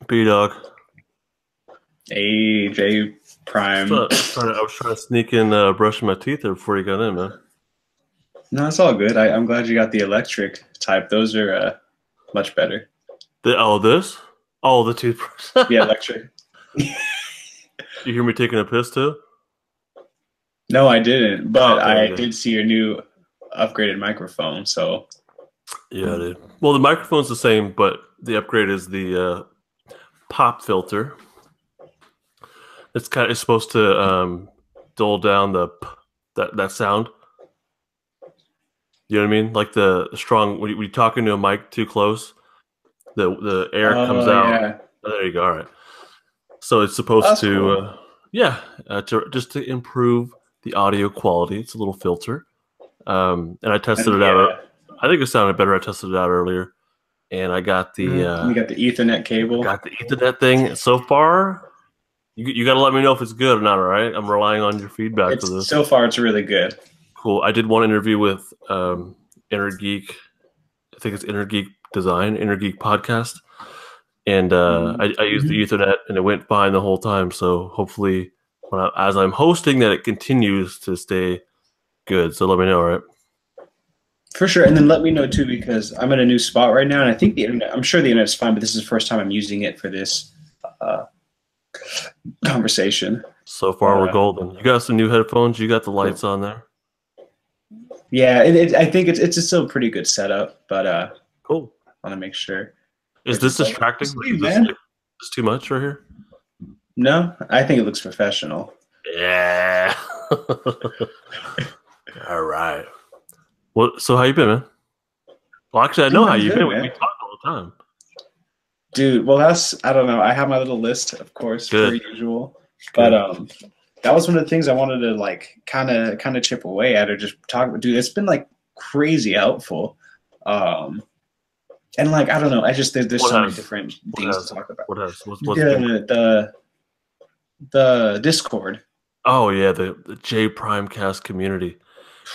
BDawg. Hey, JPrime. I was trying to sneak in brushing my teeth there before you got in, man. No, it's all good. I'm glad you got the electric type. Those are much better. This? Oh, the toothbrush. Yeah, electric. You hear me taking a piss too? No, I didn't, but Okay, I okay. did see your new upgraded microphone. So, Yeah, dude. Well, the microphone's the same, but the upgrade is the pop filter. It's supposed to dull down that sound. You know what I mean? Like the strong when you talk into a mic too close, the air comes oh out. yeah, Oh, there you go. All right. So it's supposed that's to, cool. to improve the audio quality. It's a little filter, and I tested And it out. yeah, I think it sounded better. I tested it out earlier, and I got you got the Ethernet cable. got the Ethernet thing. So far, you got to let me know if it's good or not. All right, I'm relying on your feedback for It's this. so far it's really good. Cool. I did one interview with Inner Geek. I think it's Inner Geek Design, Inner Geek Podcast. And I used the Ethernet, and it went fine the whole time. So hopefully, as I'm hosting, that it continues to stay good. So let me know, all right? For sure, and then let me know too because I'm in a new spot right now, and I think the internet. I'm sure the internet's fine, but this is the first time I'm using it for this uh, conversation. So far, we're golden. You got some new headphones. You got the lights on there. Yeah, I think it's still a pretty good setup, but Cool. I want to make sure. Is this distracting? Sweet, Is this man. like this too much right here? No, I think it looks professional. Yeah. All right. Well, so how you been, man? Well, actually, I know how you've been. We talk all the time. Dude, well, I don't know. I have my little list, of course, per usual. But that was one of the things I wanted to like kind of chip away at or just talk. Dude, it's been like crazy helpful. And like I don't know, I just there's so many different things to talk about. What else? What's the Discord. Oh yeah, the JPrime cast community.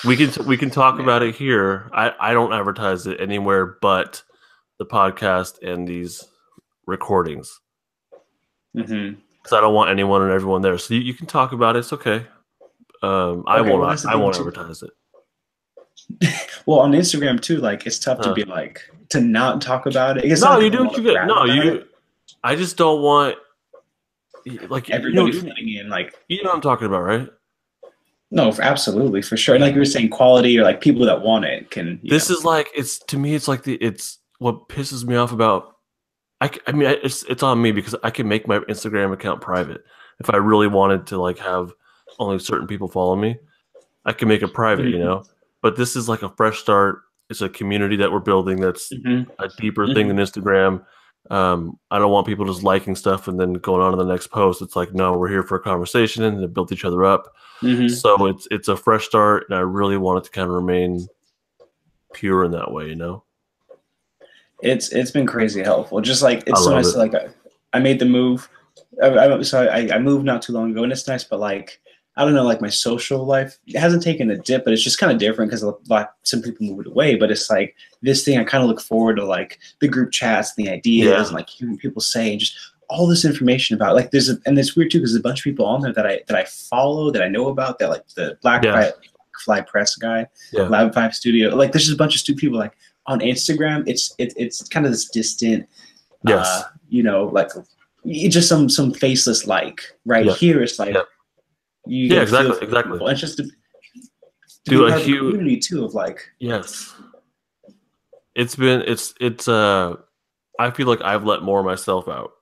We can talk about it here. I don't advertise it anywhere but the podcast and these recordings. Because I don't want anyone and everyone there. So you can talk about it. It's okay. I won't advertise it. Well, on Instagram too, like it's tough to be like to not talk about it. No, you do what you get. No, you. I just don't want like everybody fitting in. Like you know what I'm talking about, right? No, absolutely, for sure. And like you were saying, quality or like people that want it can. This is like to me. It's like it's what pisses me off about. I mean, it's on me because I can make my Instagram account private if I really wanted to like have only certain people follow me. I can make it private, you know. But this is like a fresh start. It's a community that we're building that's a deeper thing than Instagram. I don't want people just liking stuff and then going on to the next post. It's like, no, we're here for a conversation and to build each other up. So it's a fresh start, and I really want it to kind of remain pure in that way, you know. It's been crazy helpful. Just like it's so nice. Like I made the move. I moved not too long ago, and it's nice. But like I don't know, like my social life it hasn't taken a dip, but it's just kind of different because like some people moved away. But it's like this thing I kind of look forward to, like the group chats, and the ideas, and like hearing people say, and just all this information about. Like and it's weird too because there's a bunch of people on there that I follow, that I know about, that like the Black Fly Press guy, Lab 5 Studio. Like there's just a bunch of stupid people like on Instagram. It's kind of this distant, you know, like just some faceless like here. It's like. Exactly. And just to do a community too of like it's I feel like I've let more of myself out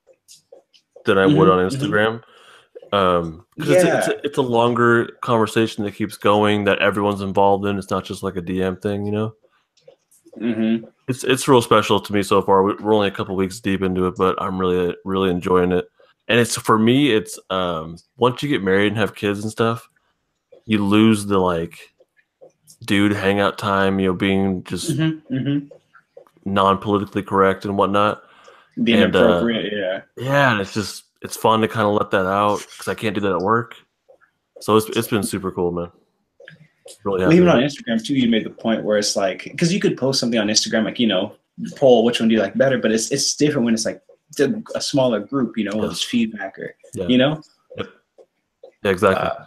than I would on Instagram because it's a longer conversation that keeps going that everyone's involved in. It's not just like a DM thing, you know. It's real special to me so far. We're only a couple weeks deep into it, but I'm really enjoying it. And it's for me, it's once you get married and have kids and stuff, you lose the like dude hangout time, you know, being just non-politically correct and whatnot. The inappropriate, yeah, and it's fun to kind of let that out because I can't do that at work. So it's been super cool, man. Really happy. Even on Instagram too, you made the point where it's like because you could post something on Instagram like, you know, poll which one do you like better, but it's different when it's like a smaller group, you know, with this feedback or, you know? Yep. Yeah, exactly.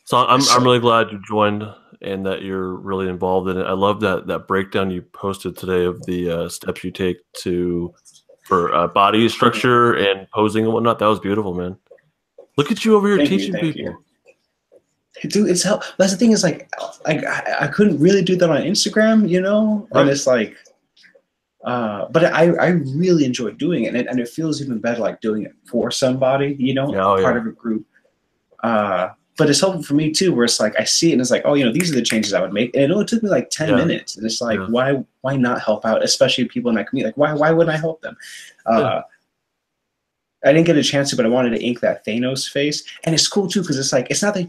So I'm really glad you joined and that you're really involved in it. I love that breakdown you posted today of the steps you take for body structure and posing and whatnot. That was beautiful, man. Look at you over here teaching people. Dude, it's help. That's the thing is like I couldn't really do that on Instagram, you know, and it's like, but I really enjoy doing it, and it feels even better like doing it for somebody, you know, part of a group. But it's helpful for me too, where it's like I see it and it's like, oh, you know, these are the changes I would make, and it only took me like 10 minutes, and it's like, why not help out, especially people in that community? Like, why wouldn't I help them? I didn't get a chance to, but I wanted to ink that Thanos face, and it's cool too because it's like it's not like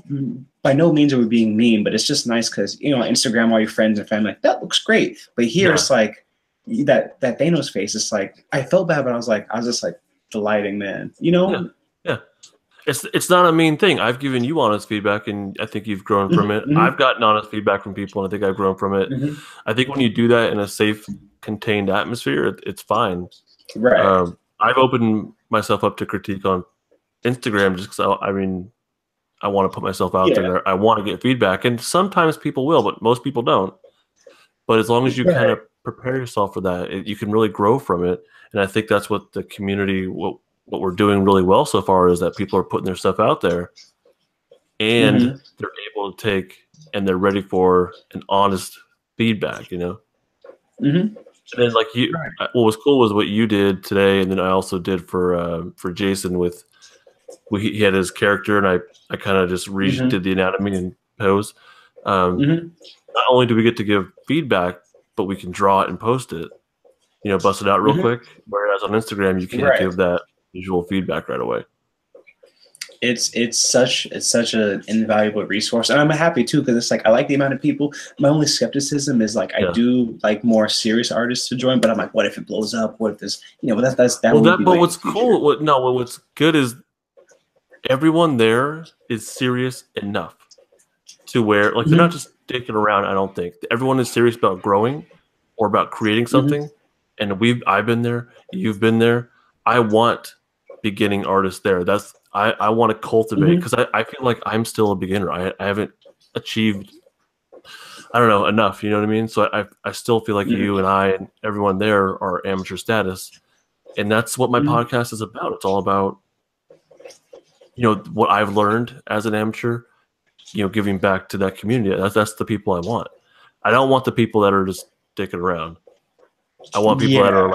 by no means are we being mean, but it's just nice because you know, on Instagram, all your friends and family like that looks great, but here it's like that Thanos face. It's like I felt bad, but I was just like delighting, man. You know? Yeah. It's not a mean thing. I've given you honest feedback, and I think you've grown from it. I've gotten honest feedback from people, and I think I've grown from it. I think when you do that in a safe, contained atmosphere, it's fine. Right. I've opened myself up to critique on Instagram just because I want to put myself out there. I want to get feedback, and sometimes people will, but most people don't. But as long as you kind of prepare yourself for that, you can really grow from it. And I think that's what the community, what we're doing really well so far is that people are putting their stuff out there, and they're able to take and they're ready for an honest feedback, you know. And then like you, what was cool was what you did today, and then I also did for Jason with he had his character, and I kind of just did the anatomy and pose. Not only do we get to give feedback, but we can draw it and post it, you know, bust it out real quick. Whereas on Instagram, you can't give that visual feedback right away. It's such an invaluable resource, and I'm happy too because it's like I like the amount of people. My only skepticism is like I do like more serious artists to join, but I'm like, what if it blows up? What if this, you know? But that's that. Well, but what's cool? What's good is everyone there is serious enough to where like they're not just dicking around. I don't think everyone is serious about growing or about creating something. And I've been there. You've been there. I want beginning artists there. I want to cultivate because I feel like I'm still a beginner. I haven't achieved, I don't know, enough. You know what I mean? So I still feel like you and I and everyone there are amateur status, and that's what my podcast is about. It's all about, you know, what I've learned as an amateur, you know, giving back to that community. That's the people I want. I don't want the people that are just dicking around. I want people that are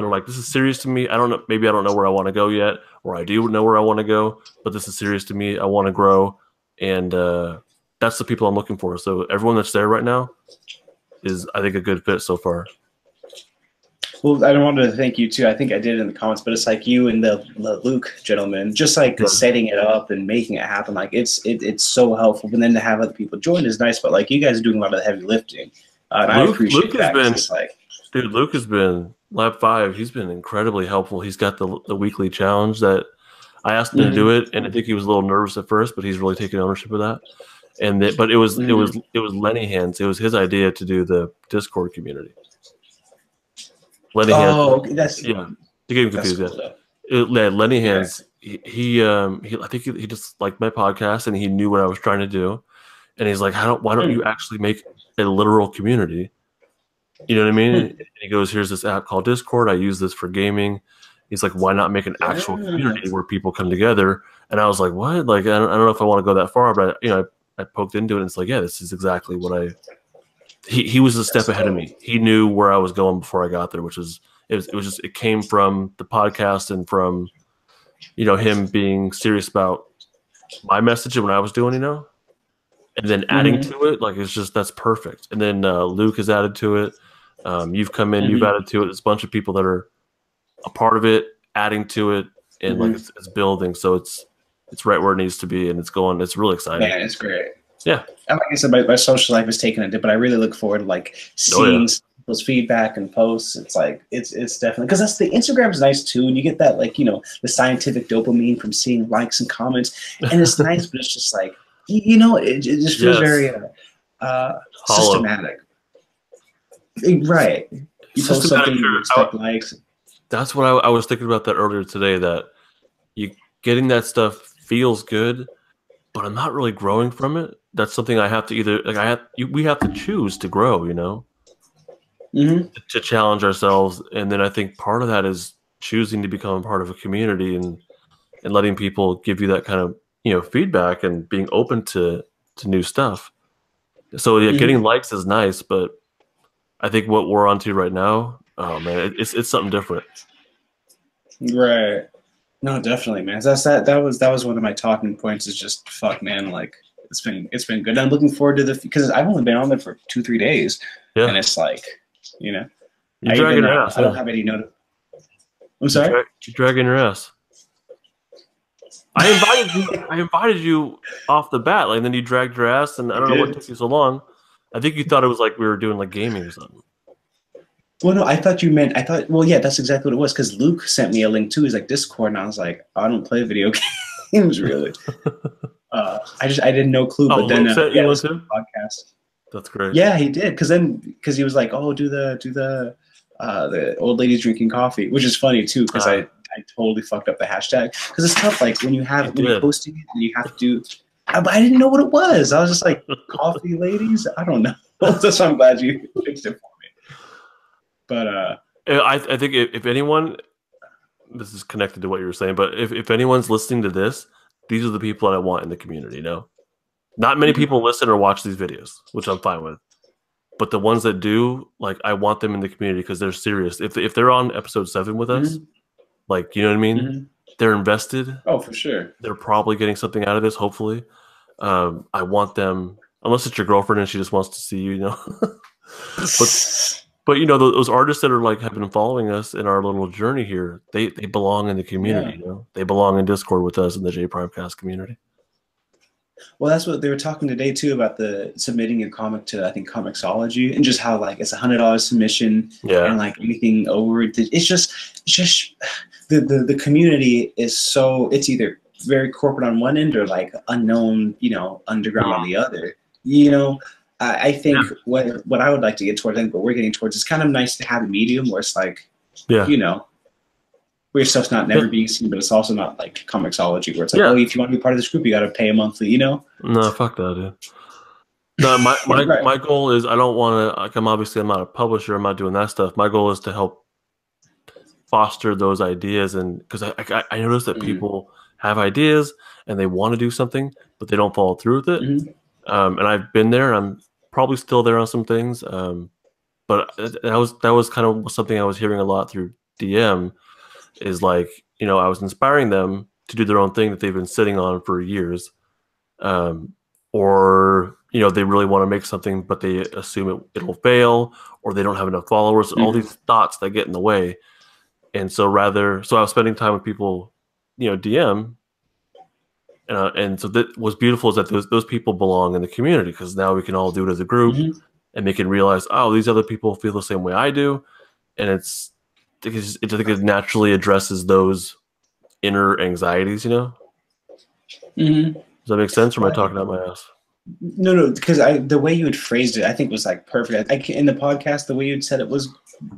like, this is serious to me. I don't know. Maybe I don't know where I want to go yet, or I do know where I want to go, but this is serious to me. I want to grow. And that's the people I'm looking for. So everyone that's there right now is, I think, a good fit so far. Well, I wanted to thank you too. I think I did it in the comments, but it's like you and the Luke gentleman, just like setting it up and making it happen. Like it's so helpful. But then to have other people join is nice. But like you guys are doing a lot of the heavy lifting. And I appreciate that. Dude, Luke has been Lab 5. He's been incredibly helpful. He's got the weekly challenge that I asked him to do it, and I think he was a little nervous at first, but he's really taking ownership of that. And but it was Lenny Hands. It was his idea to do the Discord community. Lenny Hands. That's to get him confused. Cool, Lenny Hands. He I think he just liked my podcast, and he knew what I was trying to do, and he's like, why don't you actually make a literal community? You know what I mean? And he goes, here's this app called Discord. I use this for gaming. He's like, why not make an actual community where people come together? And I was like, what? Like, I don't know if I want to go that far, but I poked into it, and it's like, yeah, this is exactly what he was a step ahead of me. He knew where I was going before I got there, which was, it came from the podcast and from, you know, him being serious about my message and what I was doing, you know, and then adding to it. Like, that's perfect. And then Luke has added to it. You've come in, you've added to it. There's a bunch of people that are a part of it, adding to it, and like it's building. So it's right where it needs to be, and it's going. It's really exciting. Man, it's great. Yeah. And like I said, my social life is taking a dip, but I really look forward to like seeing people's feedback and posts. It's like it's definitely, because that's the Instagram is nice too, and you get that, like, you know, the scientific dopamine from seeing likes and comments, and it's nice, but it's just like, you know, it just feels very systematic. Right. You post something, you expect likes. That's what I was thinking about that earlier today. That you getting that stuff feels good, but I'm not really growing from it. That's something I have to either like we have to choose to grow, you know, Mm-hmm. to challenge ourselves. And then I think part of that is choosing to become a part of a community and letting people give you that kind of, you know, feedback and being open to new stuff. So yeah, getting Mm-hmm. likes is nice, but I think what we're onto right now, oh man, it's something different. Right. No, definitely, man. That was one of my talking points. Is just fuck, man. Like it's been good. I'm looking forward to the because I've only been on there for 2-3 days, and Yeah, it's like, you know, you're dragging your ass. I don't Yeah, have any I'm sorry. you're dragging your ass. I invited you. I invited you off the bat, like, and then you dragged your ass, and I I don't know what did. took you so long. I think you thought it was like we were doing like gaming or something. Well, no, I thought you meant. I thought. Well, yeah, that's exactly what it was. Because Luke sent me a link too. He's like Discord, and I was like, I don't play video games really. I didn't know clue. Oh, But then Luke sent you yeah, one this too. podcast. That's great. Yeah, he did. Because he was like, oh, do the old ladies drinking coffee, which is funny too. Because I totally fucked up the hashtag. Because it's tough. Like when You you're did. posting it and you have to do. I didn't know what it was. I was just like coffee ladies. I don't know. That's why I'm glad you fixed it for me. But I think if anyone, this is connected to what you were saying, but if anyone's listening to this, these are the people that I want in the community. You know, not many mhm, people listen or watch these videos, which I'm fine with. But the ones that do, like, I want them in the community because they're serious. If they're on episode 7 with us, mhm, like, you know what I mean? mhm. They're invested. Oh, for sure. They're probably getting something out of this. Hopefully, I want them. Unless it's your girlfriend and she just wants to see you, you know. but but you know those artists that are like have been following us in our little journey here, they belong in the Yeah. community. You know, they belong in Discord with us in the JPrime Cast community. Well, that's what they were talking today too about the submitting your comic to I think Comixology and just how like it's $100 submission Yeah, and like anything over it's just the community is so it's either very corporate on one end or like unknown underground on the other. You know, I yeah, think what I would like to get towards, I think what we're getting towards is kind of nice to have a medium where it's like yeah, you know where your stuff's not yeah, never being seen, but it's also not like Comixology where it's like, oh, yeah. if you want to be part of this group, you got to pay a monthly, you know? No, fuck that, dude. No, my my Right. my goal is I don't want to. Like, I'm not a publisher. I'm not doing that stuff. My goal is to help foster those ideas, and because I notice that Mm-hmm. people have ideas and they want to do something, but they don't follow through with it. Mm-hmm. And I've been there. I'm probably still there on some things. But that was kind of something I was hearing a lot through DM is like, you know, I was inspiring them to do their own thing that they've been sitting on for years, or you know they really want to make something but they assume it'll fail, or they don't have enough followers, all Mm-hmm. these thoughts that get in the way. And so I was spending time with people, you know, DM, and so that was beautiful is that those people belong in the community because now we can all do it as a group, Mm-hmm. and they can realize, oh, these other people feel the same way I do, and I think it naturally addresses those inner anxieties. You know, Mm-hmm. does that make sense? Or am I Well, talking out my ass? no, because the way you had phrased it, I think was like perfect. In the podcast, the way you'd said it was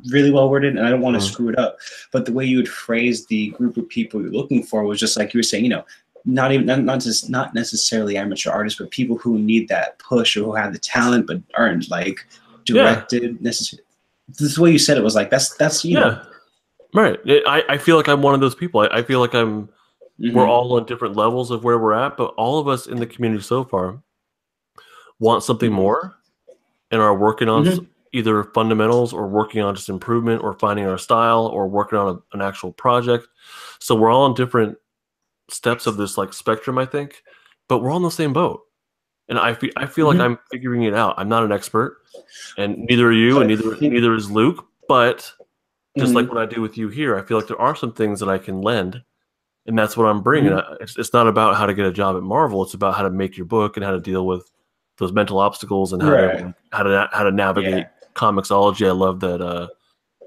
really well worded, and I don't want to Mhm. screw it up, but the way you would phrase the group of people you're looking for was just like you were saying, not necessarily amateur artists, but people who need that push or who have the talent but aren't like Yeah, directed necessarily. This the way you said it was like that's yeah, right. I feel like I'm one of those people. I feel like we're Mm-hmm. all on different levels of where we're at, but all of us in the community so far want something Mm-hmm. more and are working on Mm-hmm. either fundamentals or working on just improvement or finding our style or working on an actual project. So we're all on different steps of this like spectrum, I think, but we're all in the same boat. And I feel like Mm-hmm. I'm figuring it out. I'm not an expert, and neither are you, and But neither is Luke. But just like mm-hmm. what I do with you here, I feel like there are some things that I can lend, and that's what I'm bringing. Mm-hmm. It's not about how to get a job at Marvel. It's about how to make your book and how to deal with those mental obstacles and Right. how to Yeah. navigate comicsology. I love that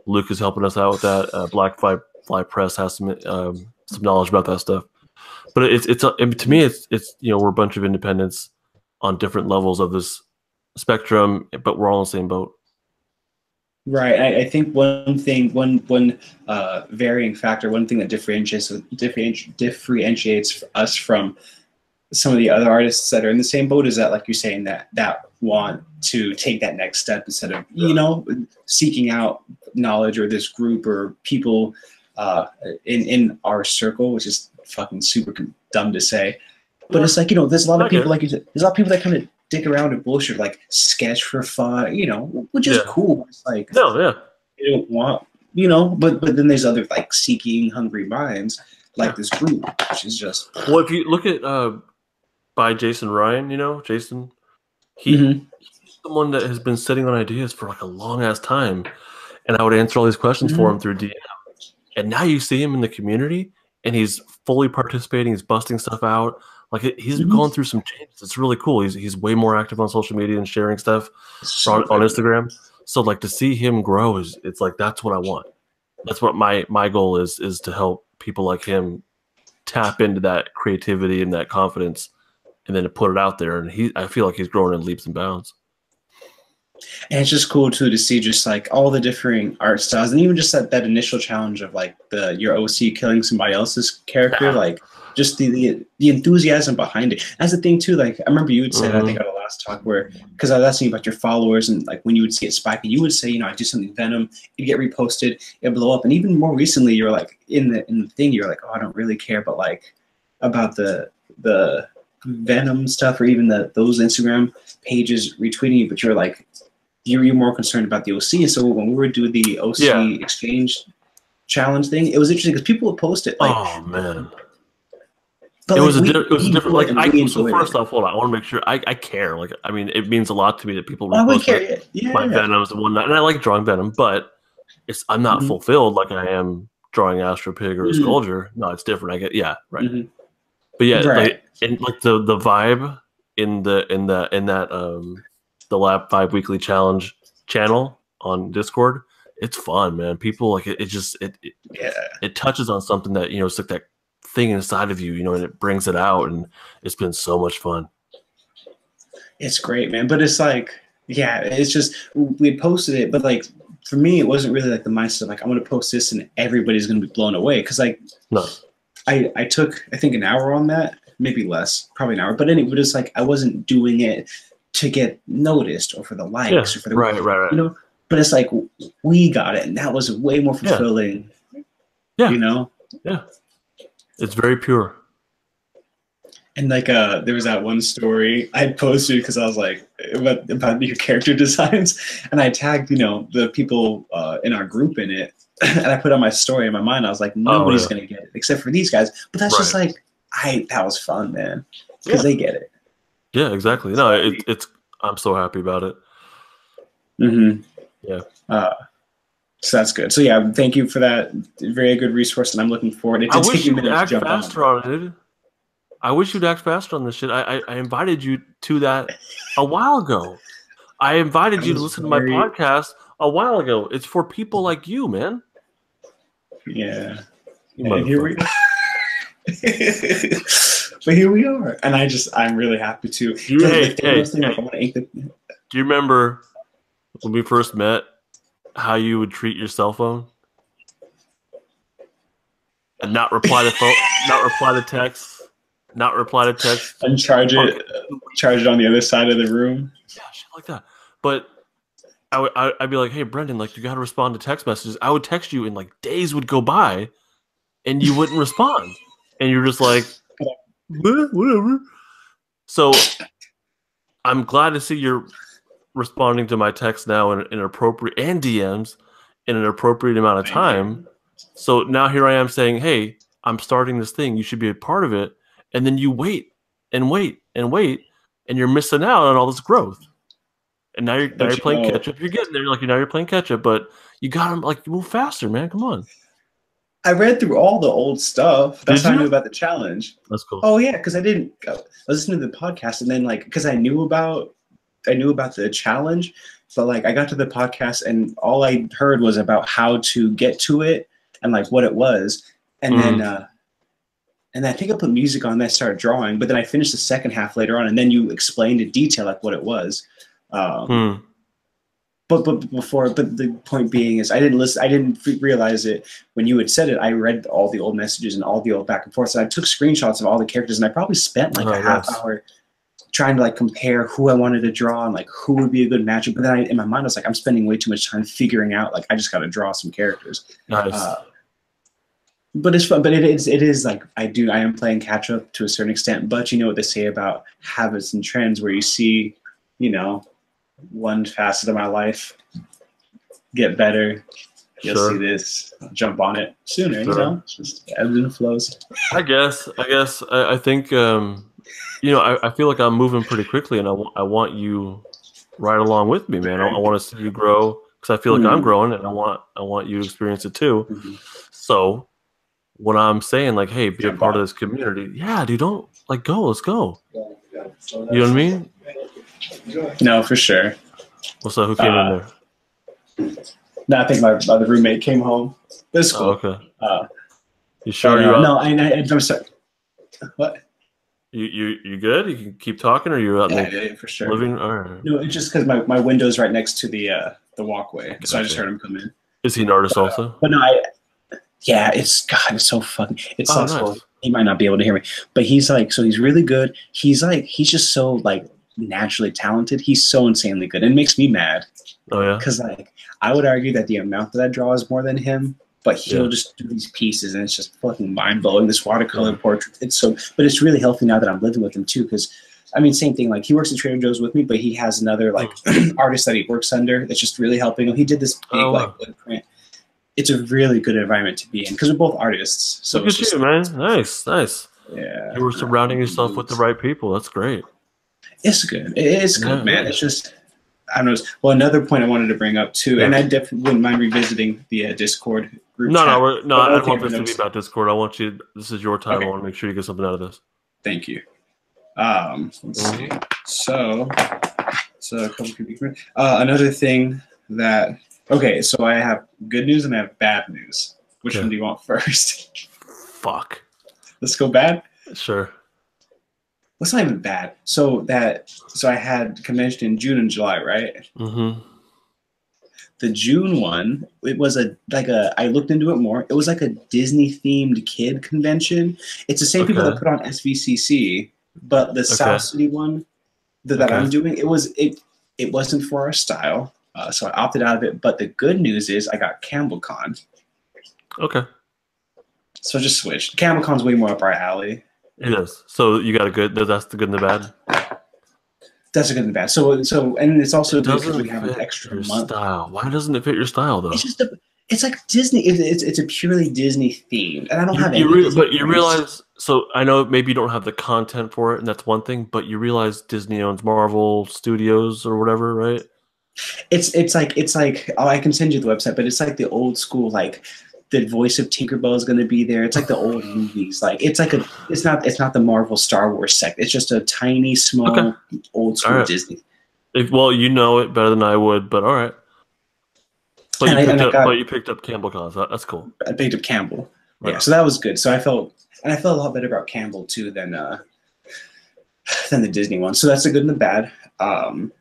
Luke is helping us out with that. Black Fly Press has some knowledge about that stuff. But to me it's you know we're a bunch of independents on different levels of this spectrum, but we're all in the same boat. Right. I think one thing, one varying factor, one thing that differentiates us from some of the other artists that are in the same boat is that, like you're saying, that want to take that next step instead of seeking out knowledge or this group or people in our circle, which is fucking super dumb to say. But it's like, there's a lot of people, like you said, there's a lot of people that kind of dick around and bullshit, like sketch for fun, which is cool. It's like, no, yeah, they don't want, but then there's other like seeking, hungry minds like this group, which is just. Well, if you look at by Jason Ryan, Jason, he's someone that has been sitting on ideas for like a long ass time, and I would answer all these questions for him through DM. And now you see him in the community, and he's fully participating. He's busting stuff out. Like he's going through some changes. It's really cool. He's way more active on social media and sharing stuff on Instagram. So like to see him grow it's like that's what I want. That's what my goal is to help people like him tap into that creativity and that confidence, and then to put it out there. And I feel like he's growing in leaps and bounds. And it's just cool too to see just like all the differing art styles, and even just that initial challenge of like your OC killing somebody else's character, like just the enthusiasm behind it. That's the thing too. Like I remember you would say, I think on the last talk because I was asking about your followers and like when you would see it spike, and you would say, I do something Venom, it'd get reposted, it'd blow up, and even more recently, you're like in the thing, you're like, oh, I don't really care, but like about the Venom stuff or even those Instagram pages retweeting you, but you're like. You're more concerned about the OC. And so when we were doing the OC exchange challenge thing, it was interesting because people would post it. Like, oh man, but it like, was a different. Like, so first it. off, hold on, I want to make sure I care. Like, I mean, it means a lot to me that people repost my Venoms and whatnot, and I like drawing Venom, but I'm not fulfilled like I am drawing Astro Pig or a Scourger. No, it's different. I get but yeah, like and like the vibe in that the Lab 5 Weekly Challenge channel on Discord, it's fun, man. People like it just it touches on something that it's like that thing inside of you, and it brings it out, and it's been so much fun. It's great, man. But it's like, it's just we posted it, but like for me, it wasn't really like the mindset like I'm gonna post this and everybody's gonna be blown away. Cause like I took I think an hour on that, maybe less, probably an hour. But anyway, it's like I wasn't doing it to get noticed or for the likes or for the right. But it's like we got it, and that was way more fulfilling. Yeah. It's very pure. And like there was that one story I posted because I was like about your character designs, and I tagged the people in our group in it, and I put on my story in my mind. I was like, nobody's gonna get it except for these guys. But that's just like that was fun, man, because they get it. Yeah, exactly. No, it's. I'm so happy about it. Yeah. So that's good. So yeah, thank you for that. Very good resource, and I'm looking forward. It did take you a minute to jump faster on it. I wish you'd act faster on this shit. I invited you to that a while ago. I invited you to listen to my podcast a while ago. It's for people like you, man. Yeah. And here we go. But here we are, and I'm really happy to. Do you remember when we first met, how you would treat your cell phone and not reply to phone, not reply to text, and charge it on the other side of the room? Yeah, shit like that. But I'd be like, hey, Brendon, like you got to respond to text messages. I would text you, and like days would go by, and you wouldn't respond, and you're just like. Whatever. So I'm glad to see you're responding to my text now in an appropriate and DMs in an appropriate amount of time. So now here I am saying, hey, I'm starting this thing. You should be a part of it. And then you wait and wait and wait, and you're missing out on all this growth. And now you're playing catch up. You're getting there. Now you're playing catch up, but you got to like move faster, man. Come on. I read through all the old stuff. That's how I knew about the challenge. That's cool. Oh yeah, because I didn't. I was listening to the podcast, and then like because I knew about the challenge, but like I got to the podcast, and all I heard was about how to get to it and like what it was, and then I think I put music on. And I started drawing, but then I finished the second half later on, and then you explained in detail like what it was. but the point being is I didn't listen. I didn't realize it when you had said it. I read all the old messages and all the old back and forth. And I took screenshots of all the characters, and I probably spent like a half hour trying to like compare who I wanted to draw and like who would be a good matchup. But then in my mind, I was like, I'm spending way too much time figuring out. Like I just got to draw some characters. Nice. But it's fun. But it is like I am playing catch up to a certain extent. But you know what they say about habits and trends, where you see, you know, one facet of my life get better. You'll see this. I'll jump on it sooner. You know, it's just ebbs and flows. I guess. I think. You know, I feel like I'm moving pretty quickly, and I want you right along with me, man. I want to see you grow because I feel like I'm growing, and I want you to experience it too. So when I'm saying like, hey, be a part of this community, yeah, dude, don't like go, let's go. You know what I mean? No, for sure. What's up? Who came in there? No, I think my other roommate came home. That's cool. Oh, okay. You sure you're up? No, I'm sorry. What? You good? You can keep talking, or you're out in the for sure. living? All right. No, it's just because my window's right next to the walkway, so I just heard him come in. Is he an artist also? But no, it's so fucking. It's nice. He might not be able to hear me, but he's like, so he's really good. He's just so like naturally talented. He's so insanely good, and it makes me mad. Oh yeah. Because like I would argue that the amount that I draw is more than him. But he'll just do these pieces, and it's just fucking mind-blowing. This watercolor portrait, but it's really healthy now that I'm living with him too. Because, I mean, same thing. Like he works at Trader Joe's with me, but he has another like artist that he works under that's just really helping him. He did this big like wood print. It's a really good environment to be in because we're both artists. So look at you, man. Nice. Yeah, you were surrounding yourself with the right people. That's great. It's good. It's good, man. It's just. I don't know. Well, another point I wanted to bring up too, and I definitely wouldn't mind revisiting the Discord group. No, I don't want this to be about Discord. I want you. This is your time. Okay. I want to make sure you get something out of this. Thank you. Let's see. So a couple people. Another thing that so I have good news and I have bad news. Which one do you want first? Fuck. Let's go bad. Sure. It's not even bad. So I had convention in June and July, right? Mm-hmm. The June one, it was I looked into it more. It was like a Disney themed kid convention. It's the same people that put on SVCC, but the South City one that I'm doing, it wasn't for our style, so I opted out of it. But the good news is I got CampbellCon. Okay. So I just switched. CampbellCon's way more up our alley. It is. So you got a good. That's the good and the bad. That's a good and bad. So, and it's also because we have an extra month. Style. Why doesn't it fit your style though? It's just it's like Disney. It's a purely Disney themed, and I don't have any. But you realize. So I know maybe you don't have the content for it, and that's one thing. But you realize Disney owns Marvel Studios or whatever, right? It's like I can send you the website, but it's like the old school like. The voice of Tinkerbell is going to be there. It's like the old movies. Like it's not the Marvel Star Wars sect. It's just a tiny, small, old school Disney. Well, you know it better than I would, but all right. But you picked up CampbellCon. That's cool. I picked up Campbell. Right. Yeah, so that was good. So I felt a lot better about Campbell too than the Disney one. So that's the good and the bad. And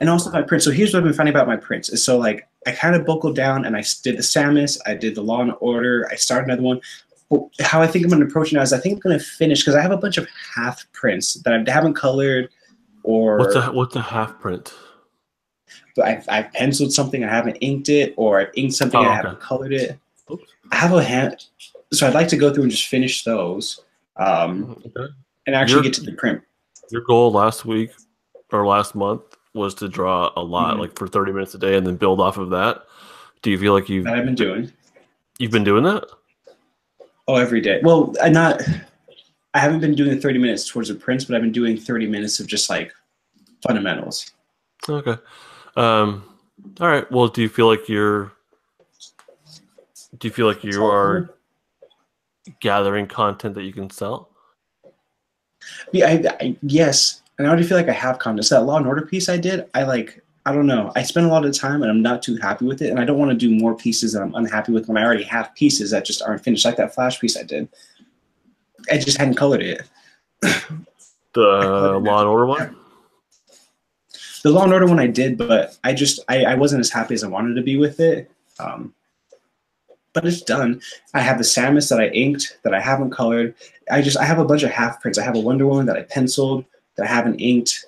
also my prints. So here's what I've been finding about my prints. Is so like I kind of buckled down and I did the Samus, I did the Law and Order, I started another one. But how I think I'm going to approach it now is I think I'm going to finish because I have a bunch of half prints that I haven't colored or. What's a half print? But I've penciled something, I haven't inked it, or I've inked something, I haven't colored it. Oops. I have a hand, so I'd like to go through and just finish those, and actually get to the print. Your goal last week or last month was to draw a lot, like for 30 minutes a day, and then build off of that. Do you feel like I've been doing? You've been doing that? Oh, every day. Well, I haven't been doing the 30 minutes towards the prints, but I've been doing 30 minutes of just like fundamentals. Okay. All right. Well, do you feel like you are gathering content that you can sell? Yeah, yes. And I already feel like I have content. So that Law and Order piece I did, I don't know. I spent a lot of time and I'm not too happy with it. And I don't want to do more pieces that I'm unhappy with when I already have pieces that just aren't finished. Like that Flash piece I did. I just hadn't colored it. The Law and Order one? The Law and Order one I did, but I wasn't as happy as I wanted to be with it. But it's done. I have the Samus that I inked that I haven't colored. I have a bunch of half prints. I have a Wonder Woman that I penciled that I haven't inked.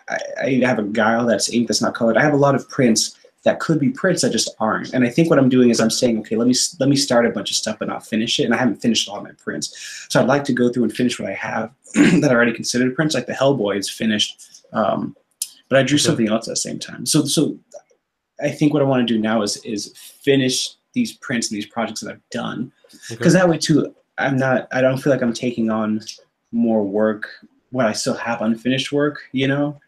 I have a Guile that's inked that's not colored. I have a lot of prints that could be prints that just aren't. And I think what I'm doing is I'm saying, okay, let me start a bunch of stuff but not finish it. And I haven't finished all of my prints. So I'd like to go through and finish what I have that I already considered prints, like the Hellboy is finished. But I drew something else at the same time. So I think what I want to do now is finish these prints and these projects that I've done, because that way too, I don't feel like I'm taking on more work when I still have unfinished work, you know?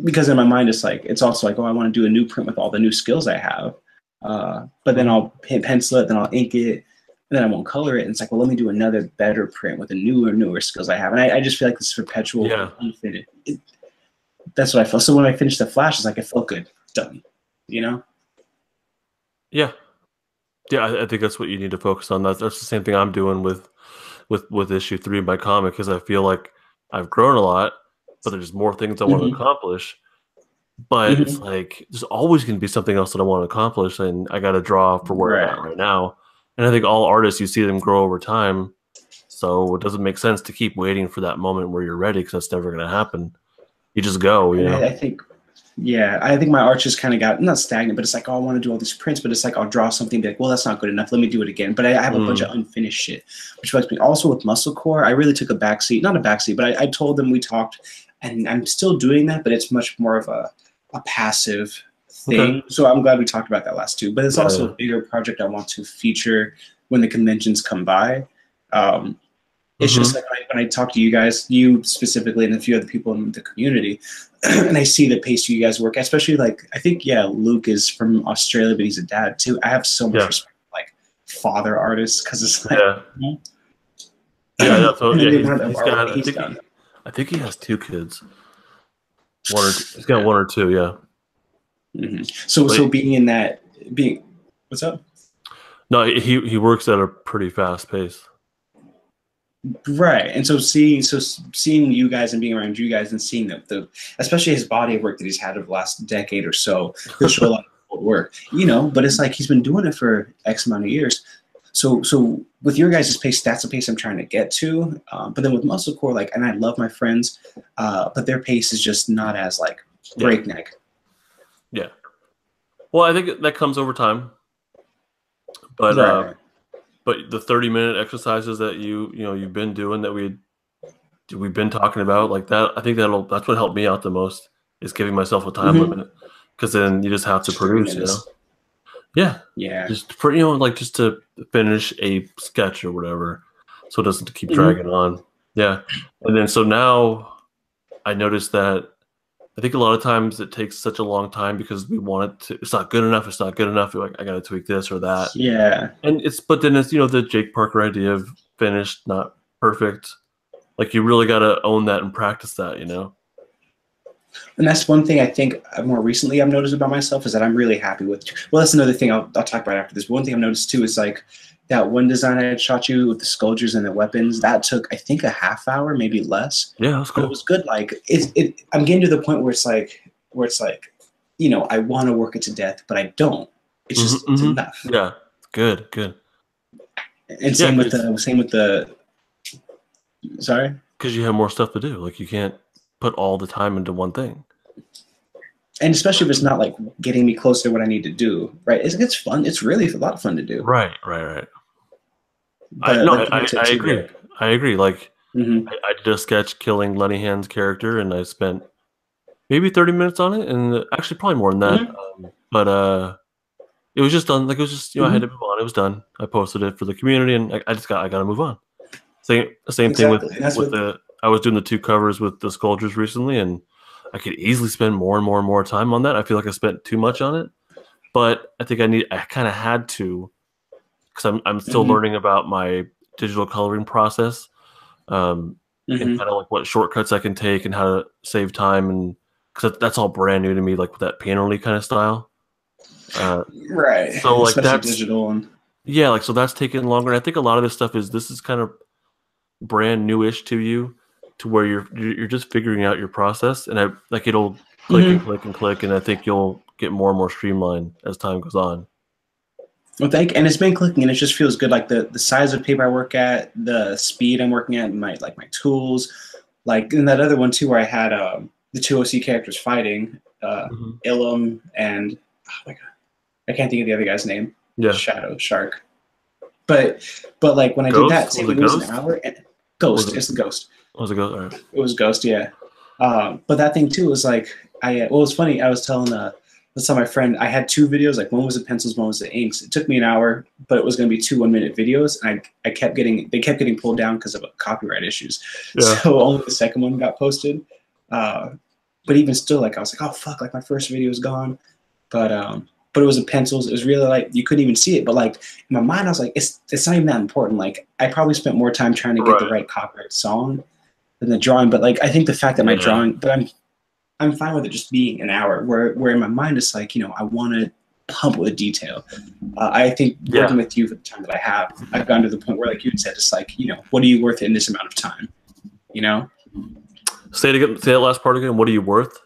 Because in my mind, it's also like, oh, I want to do a new print with all the new skills I have. But then I'll pencil it, then I'll ink it, and then I won't color it. And it's like, well, let me do another better print with the newer skills I have. And I just feel like this perpetual unfinished. That's what I felt. So when I finished the Flash, it's like, it felt good, done, you know? Yeah. I think that's what you need to focus on. That's the same thing I'm doing with issue 3 of my comic, because I feel like I've grown a lot, but there's more things I want to accomplish. But it's like there's always going to be something else that I want to accomplish, and I got to draw for where I'm at right now. And I think all artists, you see them grow over time, so it doesn't make sense to keep waiting for that moment where you're ready, because that's never going to happen. You just go, you know. I think my art just kind of got not stagnant, but it's like, oh, I want to do all these prints, but it's like I'll draw something, be like, well, that's not good enough. Let me do it again. But I have a bunch of unfinished shit, which affects me. Also with Muscle Core, I really took a backseat, not a backseat, but I told them, we talked, and I'm still doing that, but it's much more of a passive thing. So I'm glad we talked about that last too. But it's also a bigger project I want to feature when the conventions come by. It's just like when I talk to you guys, you specifically, and a few other people in the community, and I see the pace you guys work, especially like, I think, Luke is from Australia, but he's a dad too. I have so much respect for like father artists, because it's like, I think he has 2 kids. He's got 1 or 2, So being in that, what's up? No, he works at a pretty fast pace. Right. And so seeing you guys and being around you guys and seeing the especially his body of work that he's had over the last decade or so, he'll show a lot of old work, you know, but it's like he's been doing it for X amount of years. So with your guys' pace, that's the pace I'm trying to get to. But then with Muscle Core, like, and I love my friends, but their pace is just not as like breakneck. Yeah. Well, I think that comes over time. But but the 30-minute exercises that you've been doing, that we've been talking about, like that, I think that's what helped me out the most, is giving myself a time limit, because then you just have to produce, you know. Just for just to finish a sketch or whatever, so it doesn't keep dragging on. And then so now I noticed that I think a lot of times it takes such a long time because we want it to, it's not good enough, like, I gotta tweak this or that. And but then it's, the Jake Parker idea of finished, not perfect. Like, you really gotta own that and practice that, And that's one thing I think more recently I've noticed about myself, is that I'm really happy with. Well, that's another thing I'll talk about after this. But one thing I've noticed too is like that one design I had shot you with the scourgers and the weapons. That took, I think, a half hour, maybe less. Yeah, that's cool. But it was good. Like I'm getting to the point where it's like, I want to work it to death, but I don't. It's just it's enough. Yeah, good. And same with the. Sorry. Because you have more stuff to do. Like, you can't put all the time into one thing. And especially if it's not like getting me closer to what I need to do, right? It's fun. It's really a lot of fun to do. Right. I agree. I agree. Like, I did a sketch killing Lenny Hand's character, and I spent maybe 30 minutes on it, and actually probably more than that. But it was just done. Like, it was just, I had to move on. It was done. I posted it for the community, and I got to move on. Same thing with I was doing the 2 covers with the scourgers recently, and I could easily spend more and more time on that. I feel like I spent too much on it, but I think I kind of had to, because I'm still learning about my digital coloring process, and kind of like what shortcuts I can take and how to save time, and because that's all brand new to me, like with that painterly kind of style. Right. So like, especially that's digital and so that's taking longer. And I think a lot of this stuff is kind of brand newish to you. to where you're just figuring out your process, and it'll click and Mm-hmm. click and click, and I think you'll get more and more streamlined as time goes on. Well, and it's been clicking, and it just feels good. Like the size of paper I work at, the speed I'm working at, my tools, like in that other one too, where I had the two OC characters fighting, Ilum and oh my god, I can't think of the other guy's name. Yeah, Shadow Shark. But like when I did that, Ghost? Was it it was Ghost? an hour. And Ghost, it's the Ghost. Was it Ghost? All right. It was Ghost, yeah. But that thing too was like well, it was funny. I was telling let's tell my friend I had two videos. Like one was the pencils, one was the inks. It took me an hour, but it was going to be 2 1-minute videos. And they kept getting pulled down because of copyright issues. Yeah. So only the second one got posted. But even still, like I was like, oh fuck, like my first video is gone. But it was the pencils. It was really like you couldn't even see it. But like in my mind, I was like, it's not even that important. Like I probably spent more time trying to get the right copyright song than the drawing. But like I think the fact that my drawing, but I'm fine with it just being an hour. Where in my mind it's like, you know, I want to pump with detail. I think working with you for the time that I have, I've gotten to the point where, like you had said, it's like, you know, what are you worth in this amount of time? You know. Say it again. Say that last part again. What are you worth?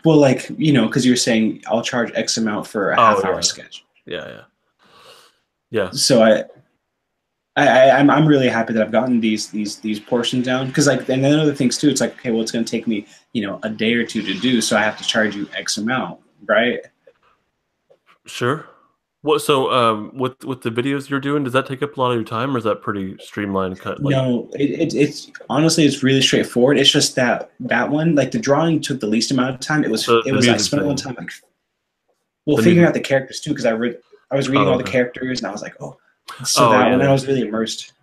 Well, like, you know, because you're saying I'll charge X amount for a half-hour sketch. Yeah. So I'm really happy that I've gotten these portions down, because like, and then other things too. It's like, okay, well, it's going to take me, you know, a day or two to do, so I have to charge you X amount, right? Sure. What? So, with the videos you're doing, does that take up a lot of your time, or is that pretty streamlined? No, it's honestly, it's really straightforward. It's just that one, like the drawing took the least amount of time. It was I spent a lot of time like, figuring out the characters too, because I was reading all the characters, and I was like, oh. So when I was really immersed.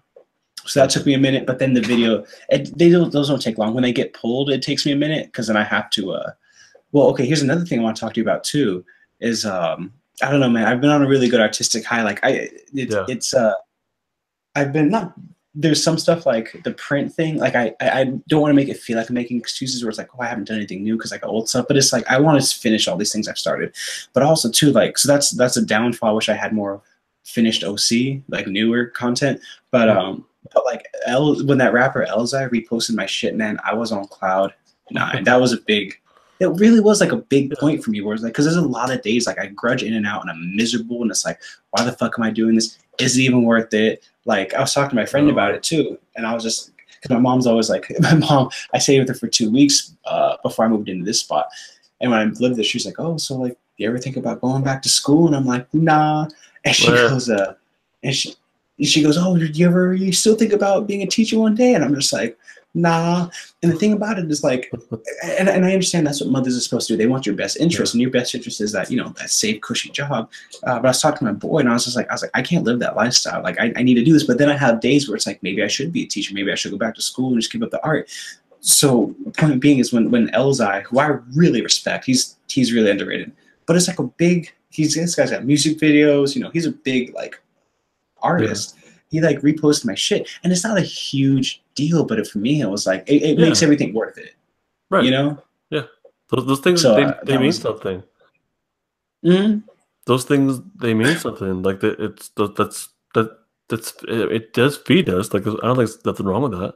So that took me a minute, but then the video, those don't take long. When they get pulled, it takes me a minute, because then I have to. Well, okay. Here's another thing I want to talk to you about too. Is I don't know, man. I've been on a really good artistic high. Like I've been not. There's some stuff like the print thing. Like I don't want to make it feel like I'm making excuses where it's like, oh, I haven't done anything new because I got old stuff. But it's like I want to finish all these things I've started. But also too, like, so that's a downfall. I wish I had more finished OC, like newer content. But like when that rapper Elzai reposted my shit, man, I was on cloud 9. That was it really was like a big point for me, where it's like, because there's a lot of days like I grudge in and out and I'm miserable, and it's like, why the fuck am I doing this? Is it even worth it? Like I was talking to my friend about it too, and I was just, because my mom's always like, I stayed with her for 2 weeks before I moved into this spot, and when I lived there, she was like, oh, so like, do you ever think about going back to school? And I'm like, nah. And she goes, and she goes, oh, you still think about being a teacher one day? And I'm just like, nah. And the thing about it is like, and I understand that's what mothers are supposed to do. They want your best interest, and your best interest is that, you know, that safe, cushy job. But I was talking to my boy, and I was like, I can't live that lifestyle. Like I need to do this. But then I have days where it's like, maybe I should be a teacher. Maybe I should go back to school and just keep up the art. So the point being is when Elzai, who I really respect, he's really underrated. But it's like this guy's got music videos, you know, he's a big like artist. He like reposted my shit, and it's not a huge deal, but for me, it was like it makes everything worth it, right? You know? Yeah, those things, so, they mean something. Those things, they mean something. Like it does feed us. Like I don't think there's nothing wrong with that.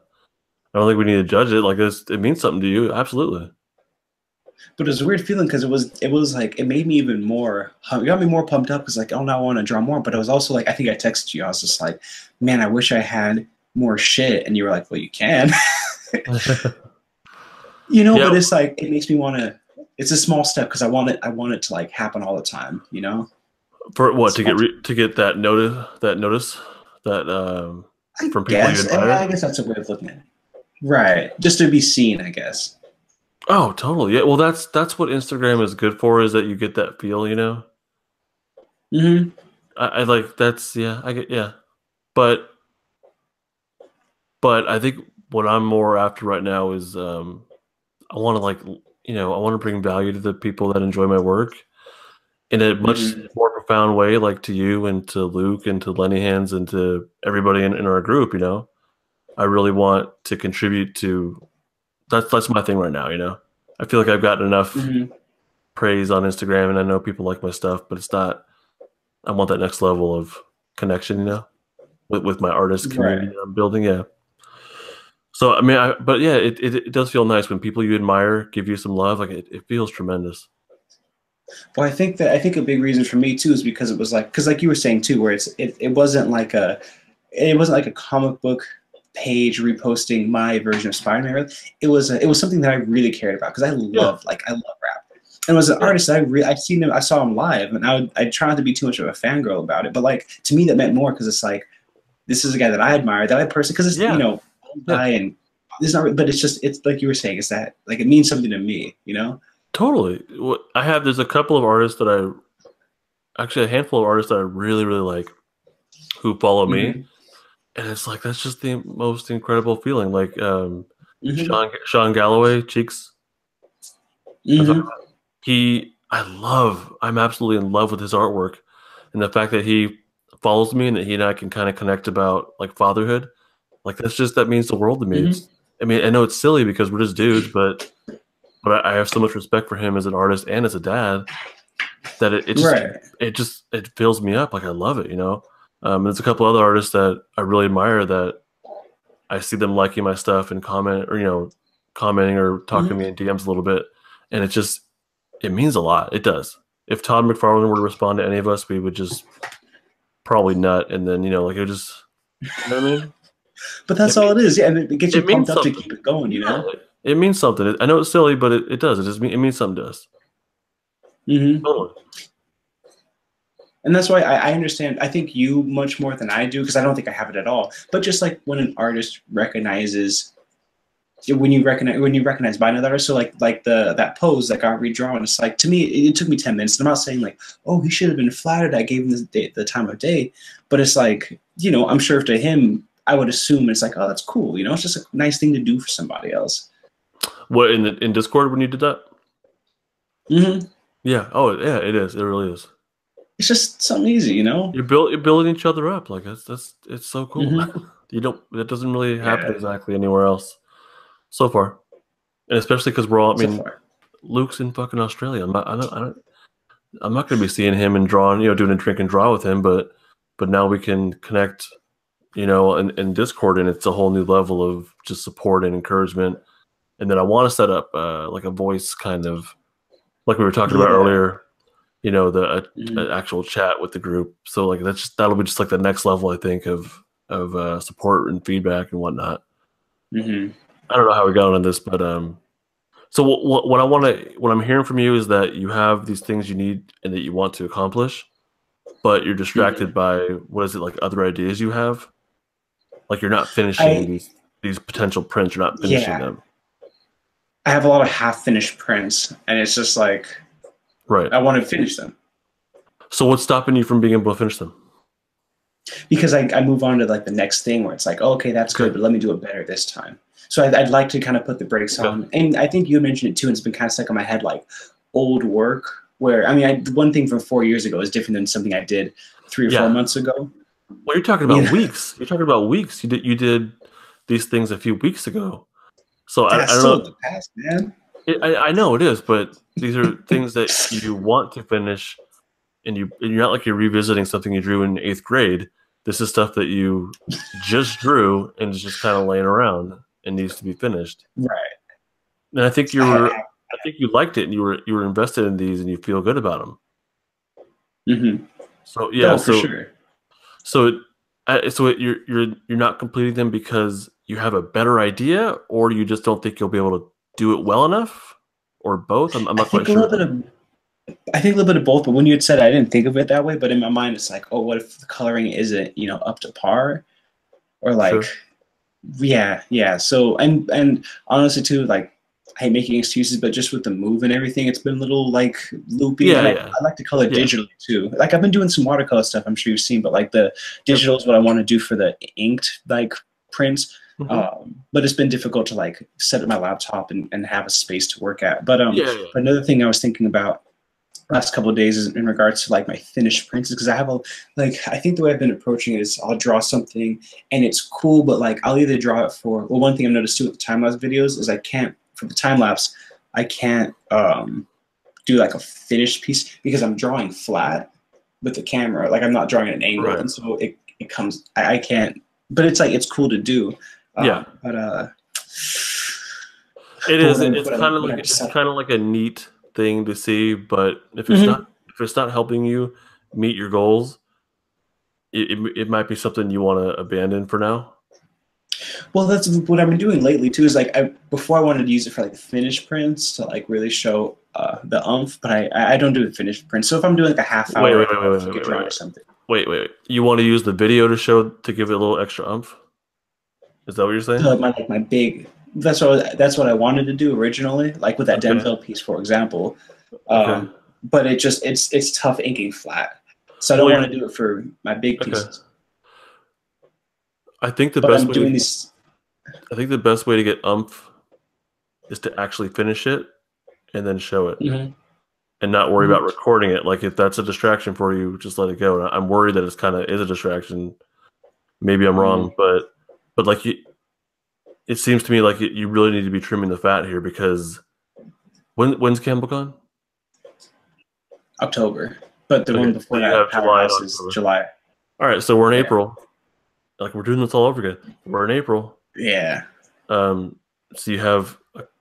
I don't think we need to judge it. Like it means something to you, absolutely. But it was a weird feeling, because it was like, it made me even more, it got me more pumped up, because like, oh, now I want to draw more. But it was also like, I think I texted you, I was just like, man, I wish I had more shit. And you were like, well, you can. You know, but it's like, it makes me want to, it's a small step, because I want it to like happen all the time, you know? For what, to get that notice from people you admire? I guess that's a way of looking at it. Right. Just to be seen, I guess. Oh, totally. Yeah. Well, that's what Instagram is good for, is that you get that feel, you know? I like, that's, I get, But I think what I'm more after right now is, I want to, like, you know, I want to bring value to the people that enjoy my work in a much more profound way, like to you and to Luke and to Lenny Hands and to everybody in our group, you know? I really want to contribute to, that's my thing right now, you know? I feel like I've gotten enough praise on Instagram, and I know people like my stuff, but it's not, I want that next level of connection, you know, with my artist community that I'm building. So I mean, but yeah, it does feel nice when people you admire give you some love. Like it feels tremendous. Well, I think a big reason for me too is because it was like, because like you were saying too, where it wasn't like a comic book page reposting my version of Spider-Man. It was something that I really cared about because Yeah, I love rap. And as an yeah, artist, I saw him live, and I try not to be too much of a fangirl about it. But like to me, that meant more because it's like this is a guy that I admire, that I personally, because it's, you yeah, know, old yeah. guy, and it's not, but it's just, it's like you were saying, it's that like it means something to me, you know? Totally. There's a couple of artists that actually a handful of artists that I really, really like who follow me. Hmm. And it's like, that's just the most incredible feeling. Like, Hmm. Sean Galloway, Cheeks. I thought Hmm. I'm absolutely in love with his artwork. And the fact that he follows me and that he and I can kind of connect about like fatherhood, like that means the world to me. Hmm. I mean, I know it's silly because we're just dudes, but I have so much respect for him as an artist and as a dad that Right. it fills me up. Like I love it, you know. There's a couple other artists that I really admire that I see them liking my stuff and commenting or talking to Hmm. me in DMs a little bit, and it means a lot. It does. If Todd McFarlane were to respond to any of us, we would just probably nut, and then like it just, you know what I mean? But that's It all mean, it is. Yeah. And it gets you it means pumped up to something. keep it going, you Yeah, know? it means something. I know it's silly, but it does. It means something to us. Hmm. Totally. And that's why I understand. I think you much more than I do, because I don't think I have it at all. But just like when an artist recognizes, when you recognize by another artist, so like that pose that got redrawn, it's like, to me it took me 10 minutes. I'm not saying like, oh, he should have been flattered I gave him the time of day, but it's like, I'm sure to him I would assume it's like, oh, that's cool, it's just a nice thing to do for somebody else. What in Discord when you did that? Hmm. Yeah. Oh, yeah. It is. It really is. It's just something easy. You're building each other up. Like that's it's so cool. Hmm. You don't That doesn't really happen Yeah, exactly anywhere else so far, and especially because we're all. I so mean, far. Luke's in fucking Australia. I'm not going to be seeing him and drawing. Doing a drink and draw with him. But now we can connect. In Discord, and it's a whole new level of just support and encouragement. And then I want to set up like a voice kind of like we were talking about Yeah. earlier. The Hmm. actual chat with the group. So like that'll be just like the next level, I think, of support and feedback and whatnot. Hmm. I don't know how we got on this, but so what I'm hearing from you is that you have these things you need and that you want to accomplish, but you're Hmm. distracted by what is it, like other ideas you have? Like you're not finishing I these potential prints. You're not finishing Yeah, them, I have a lot of half finished prints, and it's just like right? I want to finish them So what's stopping you from being able to finish them? because I move on to like the next thing where it's like, oh, okay, that's Okay. good, but let me do it better this time. So I'd like to kind of put the brakes Okay. on. And I think you mentioned it too, and it's been kind of stuck in my head, like old work, where I mean, one thing from 4 years ago is different than something I did 3 or 4 months Yeah. ago. Well, you're talking You about know, weeks. You're talking about weeks. You did these things a few weeks ago. So I that's don't still in know. the past, man. I know it is, but these are things that you want to finish, and you're not like you're revisiting something you drew in eighth grade. This is stuff that you just drew and is just kind of laying around and needs to be finished. Right. And I I think you liked it, and you were invested in these, and you feel good about them. mm-hmm. So yeah, No, for sure. so you're not completing them because you have a better idea, or you just don't think you'll be able to do it well enough, or both. I'm I not quite think a little sure. bit of I think a little bit of both, but when you had said it, I didn't think of it that way. But in my mind, it's like, oh, what if the coloring isn't, up to par? Or like, Sure. yeah, yeah. So and honestly too, like I hate making excuses, but just with the move and everything, it's been a little like loopy. Yeah, And yeah, I like to color yeah. digitally too. Like I've been doing some watercolor stuff, I'm sure you've seen, but like the Yep. digital is what I want to do for the inked like prints. Hmm. But it's been difficult to like set up my laptop and have a space to work at. Yeah, yeah. But another thing I was thinking about last couple of days is in regards to like my finished prints because I have a like I think the way I've been approaching it is I'll draw something and it's cool, but like I'll either draw it for one thing I've noticed too with the time lapse videos is I can't for the time lapse I can't do like a finished piece because I'm drawing flat with the camera, like I'm not drawing at an angle, Right. and so it comes I can't, but it's like it's cool to do. Yeah. But It But is. what It's kind of what like I just a neat thing to see, but Mhm. if it's not helping you meet your goals, it might be something you want to abandon for now. Well, that's what I've been doing lately too. Is like before I wanted to use it for like finished prints to like really show the umph, but I don't do the finished prints. So if I'm doing like a half Wait, hour wait, wait, wait, wait, like a wait, wait, drawing or wait, something. wait. You want to use the video to show to give it a little extra umph? Is that what you're saying? So my big that's what I wanted to do originally, like with that Okay. Denzel piece, for example. Okay. But it's tough inking flat, so I don't Well, want you're to do it for my big okay. pieces. I think the But best I'm way to doing these. I think the best way to get umph is to actually finish it and then show it Mhm. and not worry about Mhm. recording it. Like if that's a distraction for you, just let it go. And I'm worried that it's kind of is a distraction. Maybe I'm Mhm. wrong, but like it seems to me like you really need to be trimming the fat here because when's CampbellCon? October, but the Okay, one so before you that, have July and Powerhouse, is October. July. All right, so we're in Yeah. April. Like we're doing this all over again. We're in April. Yeah. Um, so you have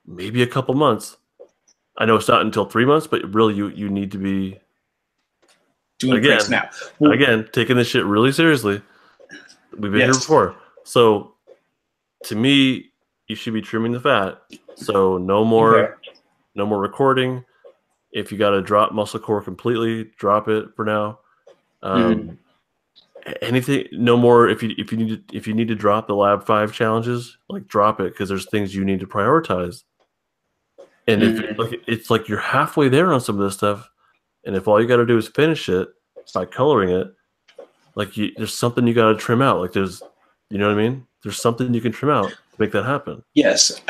maybe a couple months. I know it's not until 3 months, but really you need to be Doing prints again now. Well, taking this shit really seriously. We've been here yes. before. So to me, you should be trimming the fat. So Okay. no more recording. If you got to drop muscle core completely, drop it for now. Hmm. Um, anything, no more. If you need to drop the Lab 5 challenges, like drop it because there's things you need to prioritize. And if Hmm. like it's like you're halfway there on some of this stuff, and if all you got to do is finish it by coloring it, like there's something you got to trim out. Like you know what I mean? There's something you can trim out to make that happen. Yes.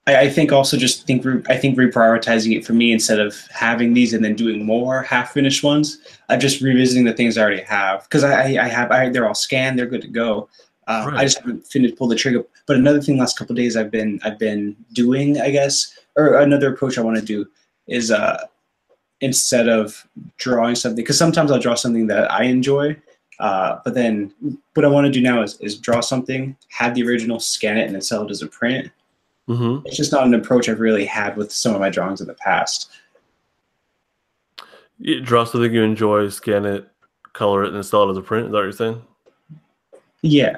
I think also just I think reprioritizing it for me instead of having these and then doing more half finished ones. I'm just revisiting the things I already have because they're all scanned, they're good to go. I Right. just haven't finished pulled the trigger. But another thing, last couple of days I've been doing, I guess, or another approach I want to do is instead of drawing something, because sometimes I'll draw something that I enjoy, but then what I want to do now is draw something, have the original, scan it, and then sell it as a print. Mm-hmm. It's just not an approach I've really had with some of my drawings in the past. You draw something you enjoy, scan it, color it, and sell it as a print. Is that what you're saying? Yeah.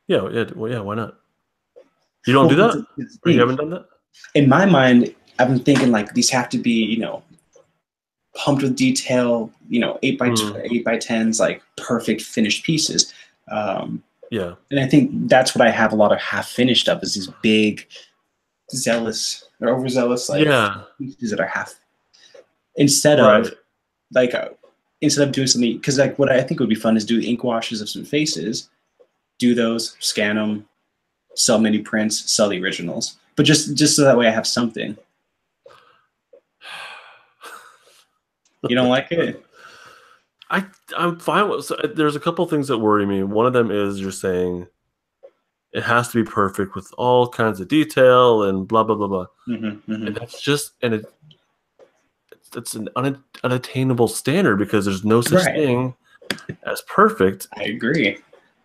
Yeah, yeah. Well, yeah. Why not? You don't do Well, that, the or you thing, haven't done that? in my mind, I've been thinking like these have to be, pumped with detail, 8x10s, like perfect finished pieces. Um, Yeah. and I think that's what I have a lot of half finished of is these big, zealous or overzealous like Yeah. pieces that are half instead of Right. like instead of doing something because like what I think would be fun is do ink washes of some faces, do those, scan them, sell mini prints, sell the originals, but just so that way I have something. You don't like it? I I'm fine with. So there's a couple things that worry me. One of them is you're saying it has to be perfect with all kinds of detail and blah blah blah blah, Mm-hmm, and mm-hmm. that's just it's an unattainable standard because there's no such Right. thing as perfect. I agree.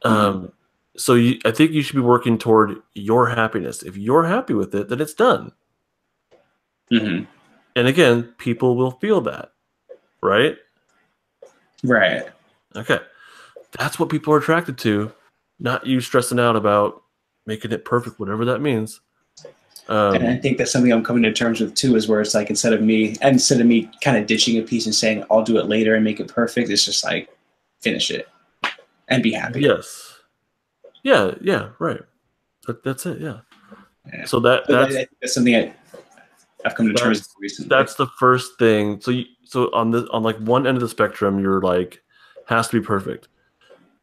Mm-hmm. Um, so I think you should be working toward your happiness. If you're happy with it, then it's done. Mm-hmm. And again, people will feel that, right? Right. Okay. That's what people are attracted to, not you stressing out about making it perfect, whatever that means. And I think that's something I'm coming to terms with too, is where it's like instead of me kind of ditching a piece and saying I'll do it later and make it perfect, it's just like finish it and be happy. Yes. Yeah, yeah, right. That's it, yeah. Yeah. So But I think that's something I've come to terms with recently. that's the first thing. So on like one end of the spectrum, you're like has to be perfect,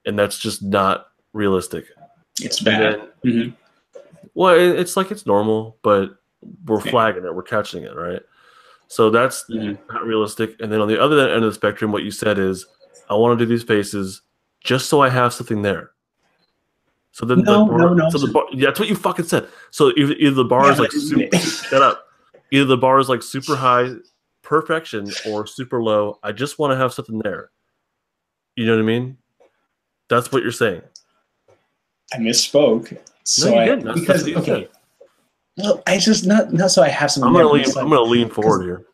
and that's just not realistic. It's And bad. then, Mm-hmm. well, it's like it's normal, but we're Yeah. flagging it, we're catching it, right? So that's Mm-hmm. not realistic. And then on the other end of the spectrum, what you said is, I want to do these faces just so I have something there. So then No. so the bar, yeah, that's what you fucking said. So either the bar Yeah, is but like shut up. Either the bar is like super high perfection or super low. I just want to have something there. You know what I mean? That's what you're saying. I misspoke. No, So you I didn't. That's because what you okay, said. Well, I just not so I have something I'm there, gonna but lean. it's I'm like gonna lean because forward here.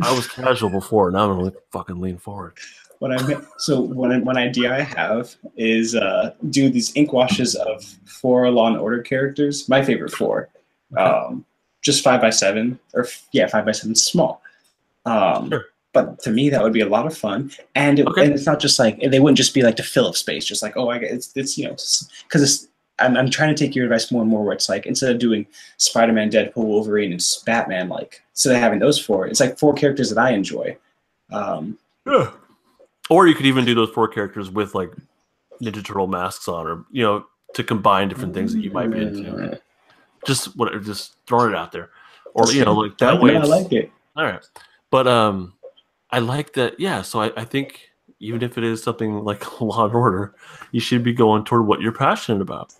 I was casual before. Now I'm gonna fucking lean forward. what I meant. So one idea I have is do these ink washes of 4 Law and Order characters. My favorite 4, Okay. just 5x7 or yeah, 5x7, small. Um, Sure. but to me, that would be a lot of fun, and Okay. it's not just like they wouldn't just be like to fill up space, just like oh, I get it's you know because it's I'm trying to take your advice more and more where it's like instead of doing Spider-Man, Deadpool, Wolverine, and Batman, like instead of having those 4, it's like 4 characters that I enjoy. Yeah. Or you could even do those 4 characters with like Ninja Turtle masks on, or to combine different things that you might be into. Just whatever, just throwing it out there, or like that way. I like it. All right, but I like that. Yeah, so I think even if it is something like Law and Order, you should be going toward what you're passionate about.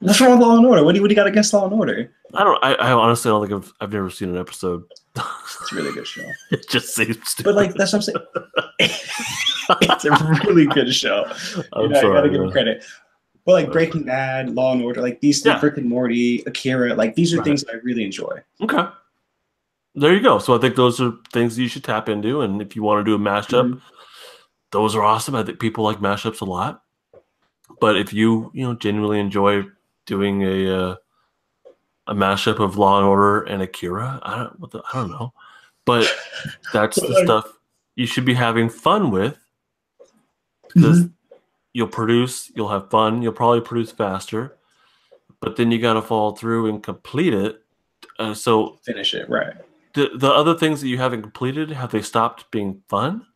What's wrong with Law and Order? What do you got against Law and Order? I honestly don't think I've never seen an episode. It's a really good show. It just seems stupid. But like that's what I'm saying. It's a really good show. I'm I sorry, gotta give him credit. But like Breaking Bad, Law and Order, like these things, Rick and Morty, Akira, like these are things that I really enjoy. Okay. There you go. So I think those are things you should tap into, and if you want to do a mashup, those are awesome. I think people like mashups a lot. But if you genuinely enjoy doing a mashup of Law and Order and Akira, I don't know, but that's the stuff you should be having fun with, because you'll have fun, you'll probably produce faster, but then you got to follow through and complete it. So finish it right. The other things that you haven't completed, have they stopped being fun?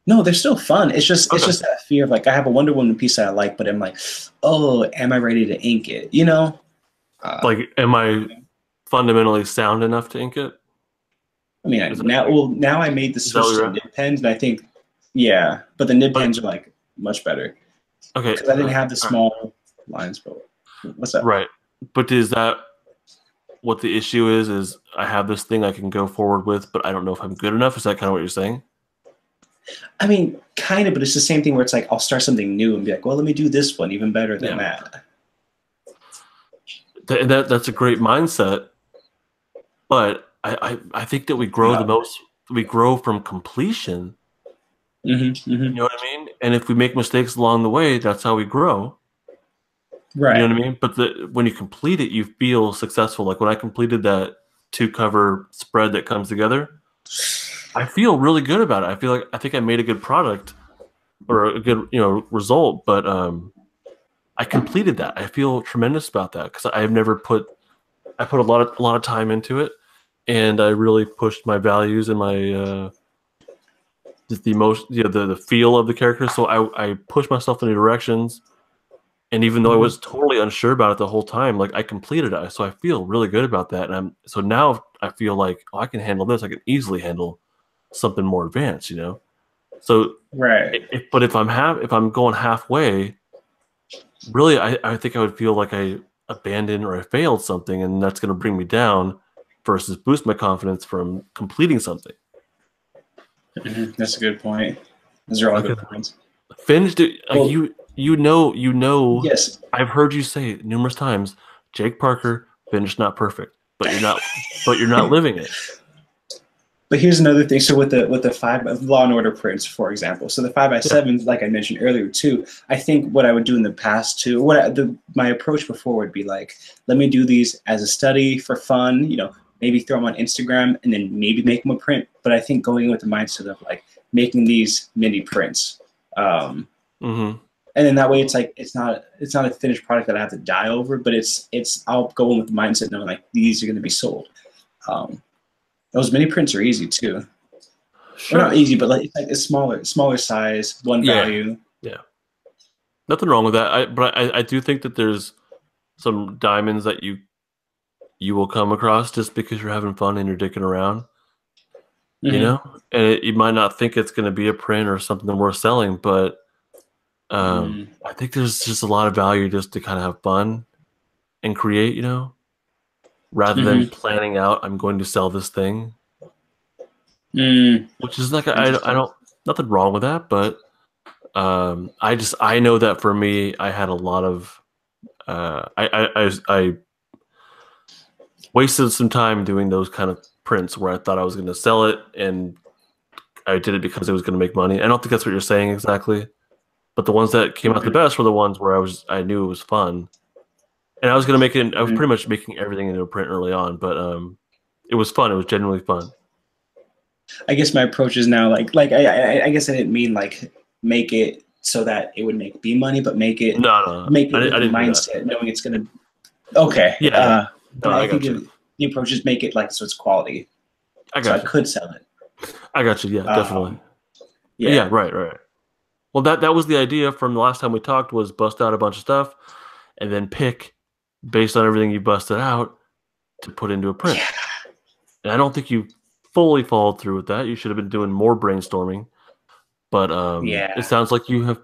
No, they're still fun. It's just that fear of like I have a Wonder Woman piece that I like, but I'm like, oh, am I ready to ink it? Like, am I fundamentally sound enough to ink it? I mean, now I made the switch to nib pens, and I think, yeah, but the nib pens are like much better. Okay, because I didn't have the small lines, but what's that? Right, but is that what the issue is? Is I have this thing I can go forward with, but I don't know if I'm good enough? Is that kind of what you're saying? I mean, kind of, but it's the same thing where it's like I'll start something new and be like, well, let me do this one even better than that. That's a great mindset, but I think that we grow the most. We grow from completion. You know what I mean? And if we make mistakes along the way, that's how we grow. Right. You know what I mean? But when you complete it, you feel successful. Like when I completed that 2-cover spread that comes together, I feel really good about it. I think I made a good product or a good result. But I completed that. I feel tremendous about that because I put a lot of time into it, and I really pushed my values and my just the emotion, the feel of the character. So I pushed myself in the directions. And even though I was totally unsure about it the whole time, like I completed it, so I feel really good about that. And so now I feel like I can handle this. I can easily handle something more advanced, So right. But if I'm going halfway, really, I think I would feel like I abandoned or I failed something, and that's going to bring me down, versus boost my confidence from completing something. That's a good point. Those are all good points. Finished it, like Yes, I've heard you say it numerous times, Jake Parker, finished not perfect, but you're not living it. But here's another thing. So with the 5 Law and Order prints, for example, so the 5x7s, like I mentioned earlier too, I think what I would do in the past too, my approach before would be like, let me do these as a study for fun, maybe throw them on Instagram and then maybe make them a print. But I think going with the mindset of like making these mini prints. And then that way it's like it's not a finished product that I have to die over, but I'll go in with the mindset knowing like these are going to be sold. Those mini prints are easy too. Sure. Well, not easy, but like it's smaller size, one value. Yeah, nothing wrong with that. But I do think that there's some diamonds that you will come across just because you're having fun and you're dicking around. And you might not think it's going to be a print or something worth selling, but I think there's just a lot of value just to kind of have fun and create, rather than planning out, I'm going to sell this thing. Which is like, I don't, nothing wrong with that, but I know that for me, I had a lot of, I wasted some time doing those kind of prints where I thought I was going to sell it, and I did it because it was going to make money. I don't think that's what you're saying exactly, but the ones that came out the best were the ones where I knew it was fun, and I was going to make it. I was pretty much making everything into a print early on, but it was fun. It was genuinely fun. I guess my approach is now I guess I didn't mean like make it so that it would make me money, but make it make it with the mindset, knowing it's going to. Okay. Yeah. I think the approach is make it like so it's quality. I could sell it. I got you. Yeah, definitely. Yeah. Right. Well, that was the idea from the last time we talked, was bust out a bunch of stuff and then pick based on everything you busted out to put into a print. Yeah. And I don't think you fully followed through with that. You should have been doing more brainstorming. But it sounds like you have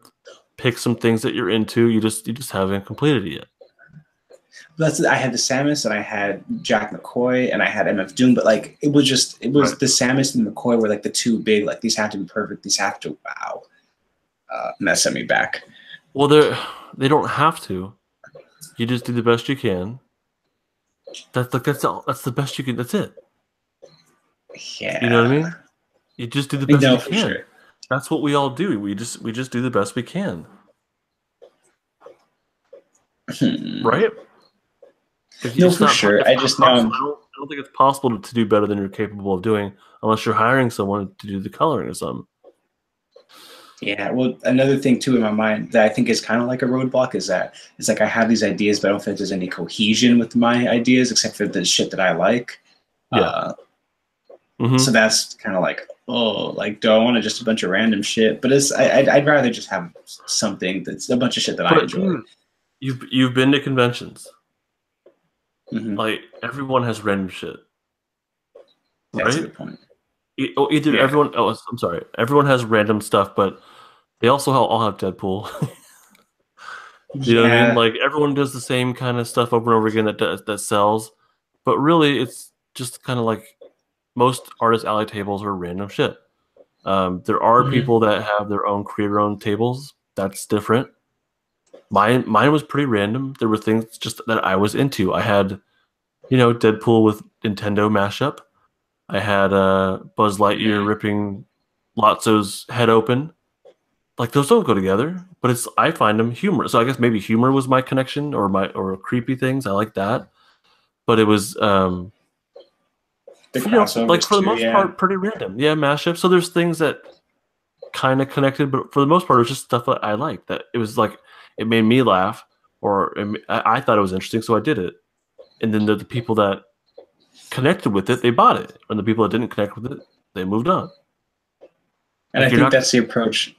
picked some things that you're into. You just haven't completed it yet. I had the Samus and I had Jack McCoy and I had MF Doom, but like it was the Samus and McCoy were like the two big, like these have to be perfect, these have to and that sent me back. Well, they don't have to. You just do the best you can. That's the best you can. That's it. Yeah. You know what I mean? You just do the best you can. Sure. That's what we all do. We just do the best we can. Right? No, for sure. I just know. I don't think it's possible to do better than you're capable of doing unless you're hiring someone to do the coloring or something. Yeah. Well, another thing too in my mind that I think is kind of like a roadblock is that it's like I have these ideas, but I don't think there's any cohesion with my ideas except for the shit that I like. Yeah. So that's kind of like, do I want just a bunch of random shit? But I'd rather just have something that's a bunch of shit that I enjoy. You've been to conventions. Like everyone has random shit. That's a good point. Everyone. Oh, I'm sorry. Everyone has random stuff, but they also all have Deadpool. You know what I mean? Like everyone does the same kind of stuff over and over again that sells, but really it's just kind of like most artist alley tables are random shit. There are people that have their own creator-owned tables. That's different. Mine was pretty random. There were things just that I was into. I had, Deadpool with Nintendo mashup. I had Buzz Lightyear ripping Lotso's head open. Like those don't go together, but I find them humorous. So I guess maybe humor was my connection or creepy things. I like that, but it was like for the most part pretty random. Yeah, mashup. So there's things that kind of connected, but for the most part it was just stuff that I liked. That it was like it made me laugh, or I thought it was interesting, so I did it. And then the people that connected with it, they bought it, and the people that didn't connect with it, they moved on. And I think that's the approach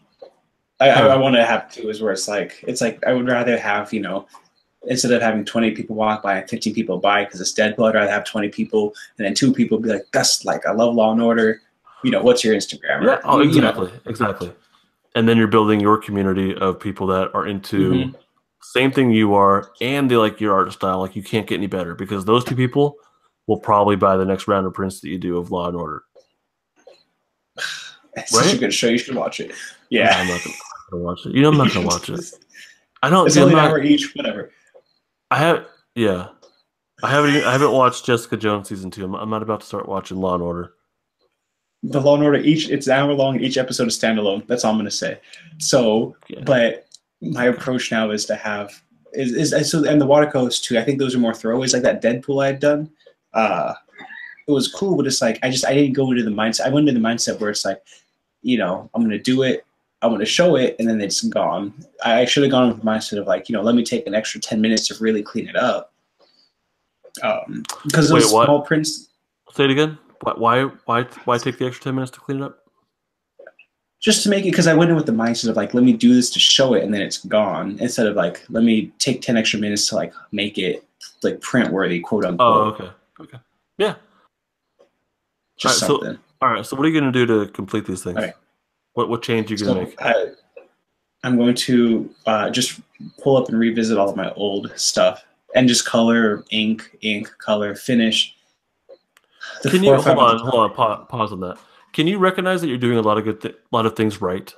I want to have too, is where it's like I would rather have, instead of having 20 people walk by and 15 people buy because it's Deadpool, I'd rather have 20 people and then 2 people be like, that's like, I love Law and Order. What's your Instagram? Yeah, exactly. And then you're building your community of people that are into same thing you are, and they like your art style. Like you can't get any better because those 2 people will probably buy the next round of prints that you do of Law and Order. It's such a good show. You should watch it. Yeah, I'm not gonna watch it. I'm not gonna watch it. I don't. It's only an hour each. Whatever. I haven't watched Jessica Jones season 2. I'm not about to start watching Law and Order. The Law and Order it's an hour long. Each episode is standalone. That's all I'm gonna say. So, but my approach now is to have so and the watercolors too. I think those are more throwaways, like that Deadpool I had done. It was cool, but it's like I didn't go into the mindset. I went into the mindset where it's like, I'm gonna do it, I'm gonna show it, and then it's gone. I should have gone with the mindset of like, let me take an extra 10 minutes to really clean it up. Because those small prints. Say it again. Why take the extra 10 minutes to clean it up? Just to make it, because I went in with the mindset of like, let me do this to show it, and then it's gone. Instead of like, let me take 10 extra minutes to like make it like print worthy, quote unquote. Oh, okay. Yeah. Just something. All right. So what are you going to do to complete these things? Right. What change are you going to make? I'm going to just pull up and revisit all of my old stuff and just color, ink, color, finish. Can you hold on? Pause on that. Can you recognize that you're doing a lot of things right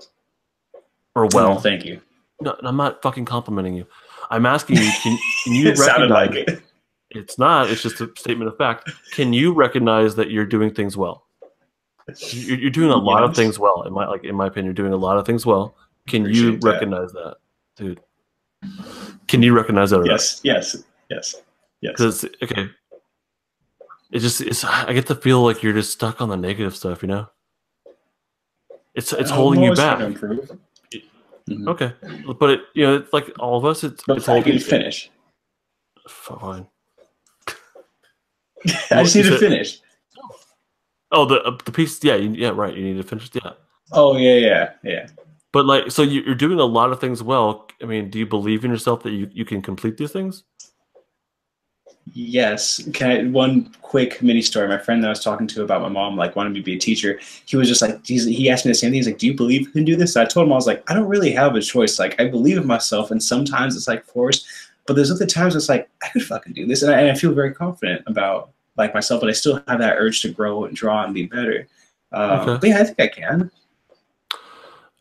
or well? Oh, thank you. No, I'm not fucking complimenting you. I'm asking you. Can you it sounded like it. It's not. It's just a statement of fact. Can you recognize that you're doing things well? You're doing a lot of Yes. things well. In my opinion, you're doing a lot of things well. Can you Appreciate that. recognize that, dude? Can you recognize that or not? Yes. Yes. Yes. Yes. Because okay, it's. I get the feel like you're just stuck on the negative stuff. You know, it's I'm holding you always trying to back. improve. Mm-hmm. Okay, but it's like all of us. It's But I holding need you. to finish. Fine. I just need to said, finish. oh, the piece. Yeah, yeah, right. You need to finish. Yeah. Oh yeah. But like, so you're doing a lot of things well. I mean, do you believe in yourself that you can complete these things? Yes. One quick mini story. My friend that I was talking to about my mom, like wanted me to be a teacher. He was just like, he asked me the same thing. He's like, do you believe you can do this? So I told him, I was like, I don't really have a choice. Like, I believe in myself, and sometimes it's like forced, but there's other times it's like, I could fucking do this. And I feel very confident about like myself, but I still have that urge to grow and draw and be better. Okay. But yeah, I think I can.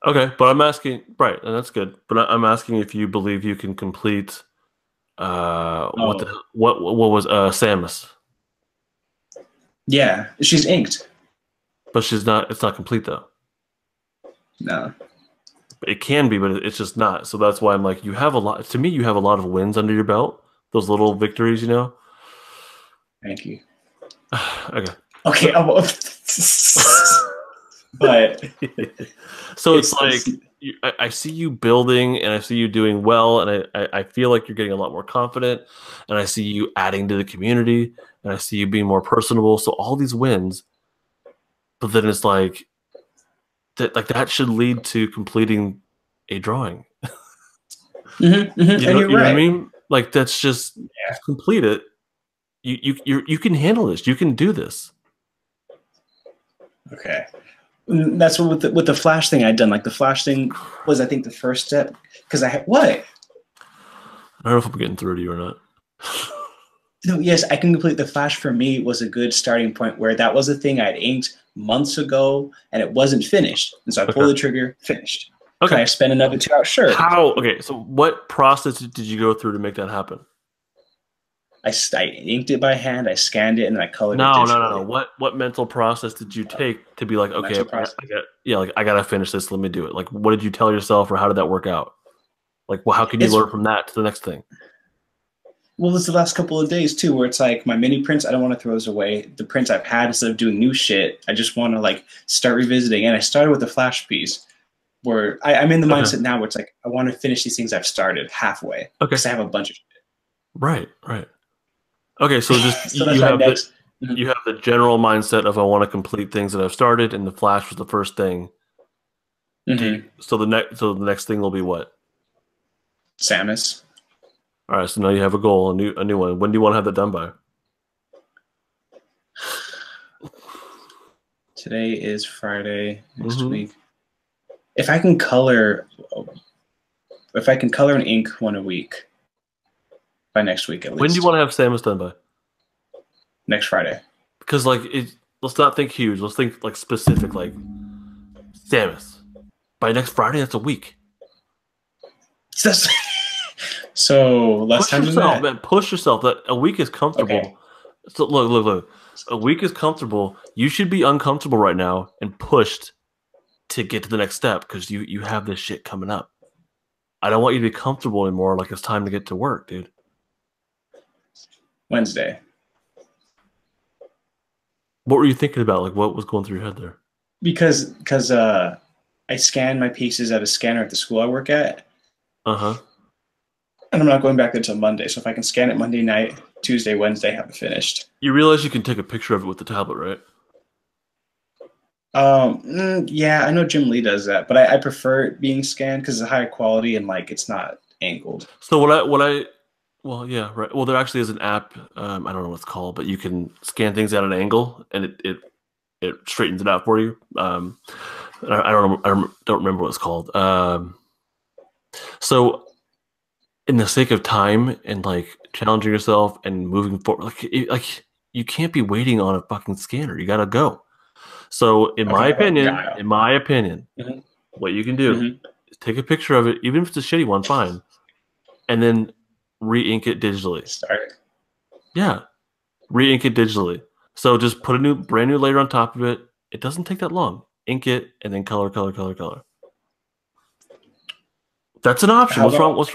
Okay, but I'm asking, right, and that's good. But I'm asking if you believe you can complete Oh, what was Samus? yeah. She's inked. But she's not. It's not complete though. No. It can be, but it's just not. So that's why I'm like, you have a lot. To me, you have a lot of wins under your belt. Those little victories, you know. Thank you. Okay. Okay. But so it's like I see you building, and I see you doing well, and I feel like you're getting a lot more confident, and I see you adding to the community, and I see you being more personable. So all these wins, but then it's like that should lead to completing a drawing. mm-hmm. You And know, you're you know what I right. mean? Like that's just complete it. You can handle this. You can do this. Okay. That's what with the Flash thing I'd done. Like the Flash thing was, I think, the first step because I had what? I don't know if I'm getting through to you or not. No, yes, I can complete the Flash. For me was a good starting point where that was a thing I'd inked months ago and it wasn't finished, and so I pulled the trigger, finished. Can Okay. I spend another 2 hours? Sure. How? Okay. So what process did you go through to make that happen? I inked it by hand, I scanned it, and then I colored it No. digitally. What mental process did you take to be like, okay, Mental process. I gotta finish this. Let me do it. Like, what did you tell yourself, or how did that work out? Like, well, how can you It's learn from that to the next thing? Well, it's the last couple of days too, where it's like my mini prints, I don't want to throw those away. The prints I've had, instead of doing new shit, I just want to like start revisiting. And I started with the Flash piece, where I'm in the Okay. mindset now where it's like I want to finish these things I've started halfway Okay. because I have a bunch of shit. Right. Okay, so just So that's my next. you have the general mindset of I want to complete things that I've started, and the Flash was the first thing. So the next thing will be what? Samus. All right, so now you have a goal, a new one. When do you want to have that done by? Today is Friday. Next week, if I can color and ink one a week by next week at least. When do you want to have Samus done by? Next Friday. Because let's not think huge. Let's think like specific, like Samus. By next Friday, that's a week. So less time than that. Man. Push yourself. That a week is comfortable. Okay. So look. A week is comfortable. You should be uncomfortable right now and pushed to get to the next step because you have this shit coming up. I don't want you to be comfortable anymore. Like it's time to get to work, dude. Wednesday. What were you thinking about? Like what was going through your head there? Because I scan my pieces at a scanner at the school I work at. Uh-huh. And I'm not going back until Monday. So if I can scan it Monday night, Tuesday, Wednesday, have it finished. You realize you can take a picture of it with the tablet, right? Yeah, I know Jim Lee does that, but I prefer it being scanned because it's higher quality and like it's not angled. So well, yeah, right. Well, there actually is an app. I don't know what it's called, but you can scan things at an angle, and it straightens it out for you. I don't remember what it's called. So, in the sake of time and like challenging yourself and moving forward, like you can't be waiting on a fucking scanner. You gotta go. So, in my opinion, what you can do is take a picture of it, even if it's a shitty one, fine, and then re-ink it digitally. Start. Yeah, re-ink it digitally. So just put a brand new layer on top of it. It doesn't take that long. Ink it and then color, color, color, color. That's an option. How What's wrong? about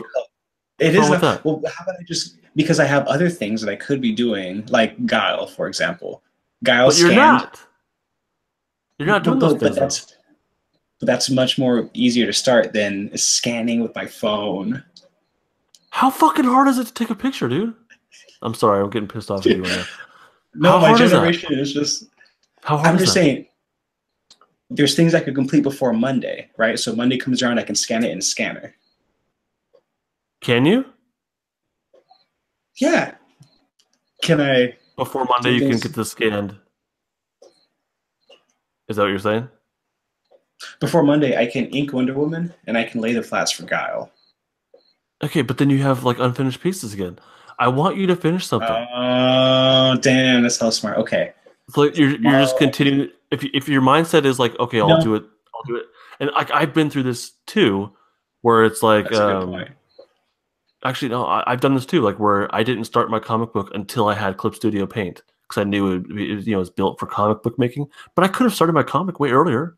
it What's wrong is with not, that? well, how about I just, because I have other things that I could be doing, like Guile, for example. Guile But you're scanned, not. You're not doing those but things though. that's much more easier to start than scanning with my phone. How fucking hard is it to take a picture, dude? I'm sorry, I'm getting pissed off at you right now. No, How my hard is that? generation is just, How hard I'm is just that? saying, there's things I could complete before Monday, right? So Monday comes around, I can scan it in a scanner. Can you? Yeah. Can I Before Monday, do you can get things this scanned. Is that what you're saying? before Monday? I can ink Wonder Woman and I can lay the flats for Guile. Okay, but then you have like unfinished pieces again. I want you to finish something. Oh, damn, that's how smart. Okay. So you're just Tomorrow. continuing. If your mindset is like, okay, I'll do No, it, I'll do it. And I've been through this too, where it's like, that's a good point. actually no, I've done this too, like where I didn't start my comic book until I had Clip Studio Paint because I knew it was built for comic book making. But I could have started my comic way earlier.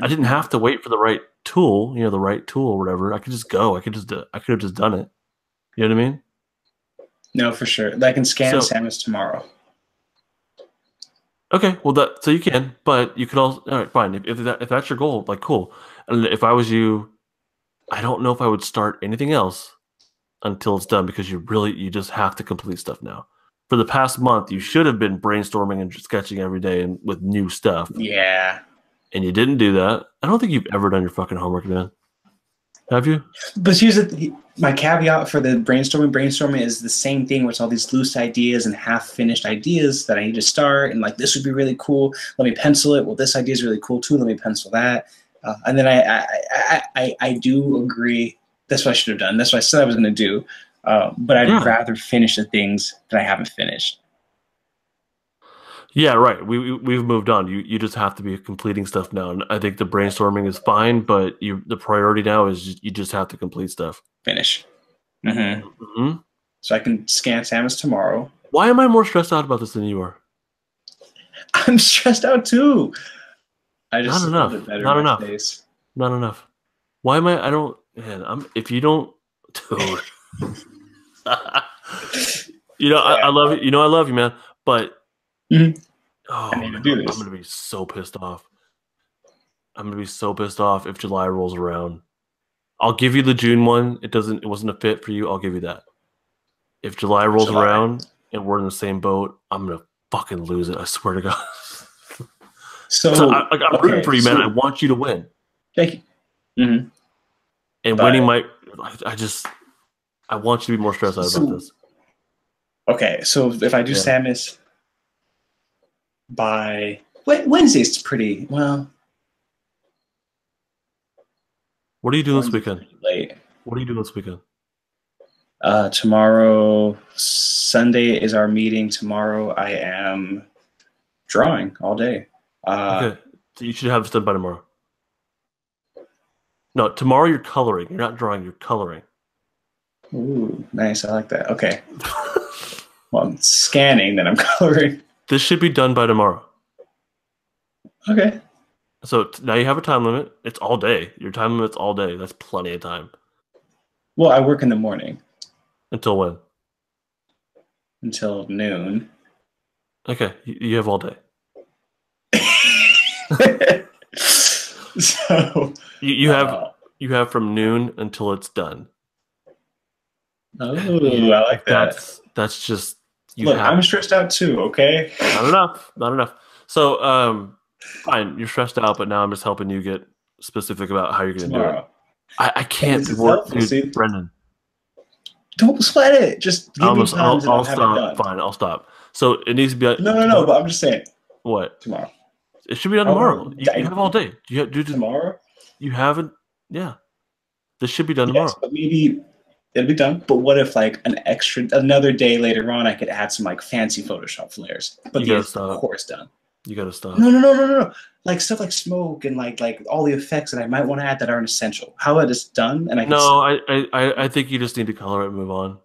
I didn't Mhm. have to wait for the right tool, the right tool or whatever. I could just go. I could have just done it. You know what I mean? No, for sure. I can scan So Samus tomorrow. okay, well so you can, but you could also all right, fine. If that's your goal, like cool. And if I was you, I don't know if I would start anything else until it's done because you just have to complete stuff now. For the past month, you should have been brainstorming and sketching every day and with new stuff, Yeah. and you didn't do that. I don't think you've ever done your fucking homework, man. Have you? But here's my caveat for the brainstorming. Brainstorming is the same thing where it's all these loose ideas and half-finished ideas that I need to start. And like, this would be really cool. Let me pencil it. Well, this idea is really cool too. Let me pencil that. And then I do agree. That's what I should have done. That's what I said I was going to do. But I'd Yeah. rather finish the things that I haven't finished. Yeah, right. We've moved on. You just have to be completing stuff now. And I think the brainstorming is fine, but the priority now is you just have to complete stuff. Finish. Mm-hmm. Hmm. So I can scan Samus tomorrow. Why am I more stressed out about this than you are? I'm stressed out too. I Not just hold it enough. better in Not my enough. face. Not enough. Why am I don't man, if you don't dude. I Yeah. love you. I love you, man. But Mhm. I oh need to man, do I'm this. gonna be so pissed off. I'm gonna be so pissed off if July rolls around. I'll give you the June one. It wasn't a fit for you. I'll give you that. If July rolls July. around and we're in the same boat, I'm gonna fucking lose it. I swear to God. So So I'm rooting okay, for you, man. I so want you to win. thank you. Hmm. And winning But might. I want you to be more stressed out about so this. okay, so if I do Yeah. Samus by Wednesday's pretty well. What are you doing this Wednesday's weekend? pretty late. What are you doing this weekend? Tomorrow, Sunday is our meeting. Tomorrow I am drawing all day. Uh, Okay. So you should have this done by tomorrow. No, tomorrow you're coloring. You're not drawing, you're coloring. ooh, nice. I like that. Okay. Well, I'm scanning, then I'm coloring. This should be done by tomorrow. Okay. So now you have a time limit. It's all day. Your time limit's all day. That's plenty of time. Well, I work in the morning Until when? until noon. Okay, you have all day. So, You have uh, from noon until it's done. oh, I like that. That's just you Look, I'm have stressed out too, okay? not enough. Not enough. So fine, you're stressed out, but now I'm just helping you get specific about how you're gonna do it. Tomorrow. I And can't this be is more helpful, dude, see? Brendan. Don't sweat it. Just give me times and I'll I'll have it stop. done. Fine, I'll stop. So it needs to be No, but I'm just saying what? tomorrow. It should be done tomorrow. You have all day. Tomorrow? You haven't. Yeah, this should be done Yes, tomorrow. but maybe it'll be done. But what if like another day later on, I could add some like fancy Photoshop flares, but You gotta the stop. core is done. You gotta stop. No. Like stuff like smoke and like all the effects that I might want to add that aren't essential. How about it's done and I can. No, I think you just need to color it and move on.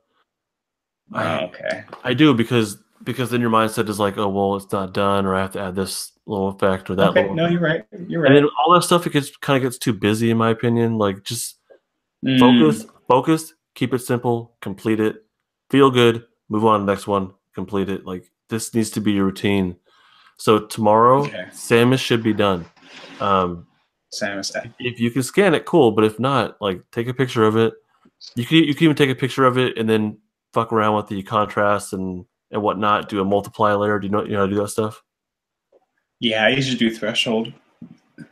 Okay. I do because then your mindset is like, oh well, it's not done, or I have to add this little effect or that Okay. little No, effect. you're right. You're And then right. all that stuff, it gets kind of gets too busy in my opinion. Like just Mm, focus, keep it simple, complete it, feel good, move on to the next one, complete it. Like this needs to be your routine. So tomorrow, okay. Samus should be done. Samus. If you can scan it, cool. But if not, like take a picture of it. You can even take a picture of it and then fuck around with the contrast and whatnot. Do a multiply layer. Do you know how to do that stuff? Yeah, I usually do threshold.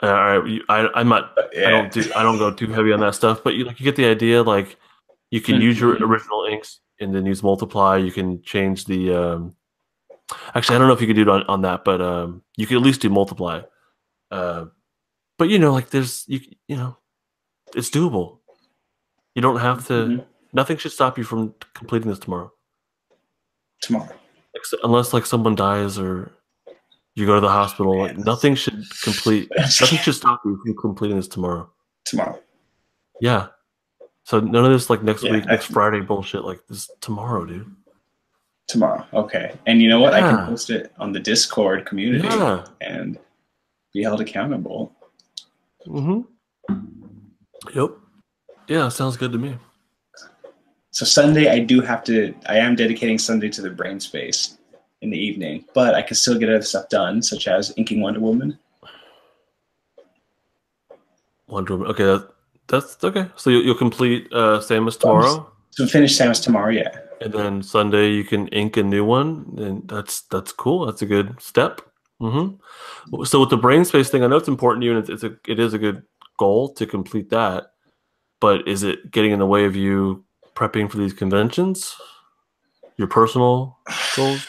All right, I'm not. But yeah. I don't go too heavy on that stuff. But you get the idea. Like you can use your Mhm. original inks and then use multiply. You can change the. Actually, I don't know if you can do it on that, but you can at least do multiply. Uh, but like there's you know it's doable. You don't have to. Mhm. Nothing should stop you from completing this tomorrow, Tomorrow. unless like someone dies or you go to the hospital. Like Man, nothing should stop you from completing this tomorrow. tomorrow. Yeah. So none of this like next Yeah, week, next Friday bullshit. Like this tomorrow, dude. tomorrow. Okay. And you know what? I can Yeah. post it on the Discord community Yeah. and be held accountable. Mm-hmm. Yep. Yeah, sounds good to me. So Sunday, I am dedicating Sunday to the brain space in the evening, but I can still get other stuff done, such as inking Wonder Woman. Wonder Woman. Okay, that's okay. So you'll complete Samus So tomorrow, finish Samus tomorrow, yeah. and then Sunday you can ink a new one, and that's cool. That's a good step. Mm-hmm. So with the brain space thing, I know it's important to you, and it is a good goal to complete that. But is it getting in the way of you prepping for these conventions? Your personal goals?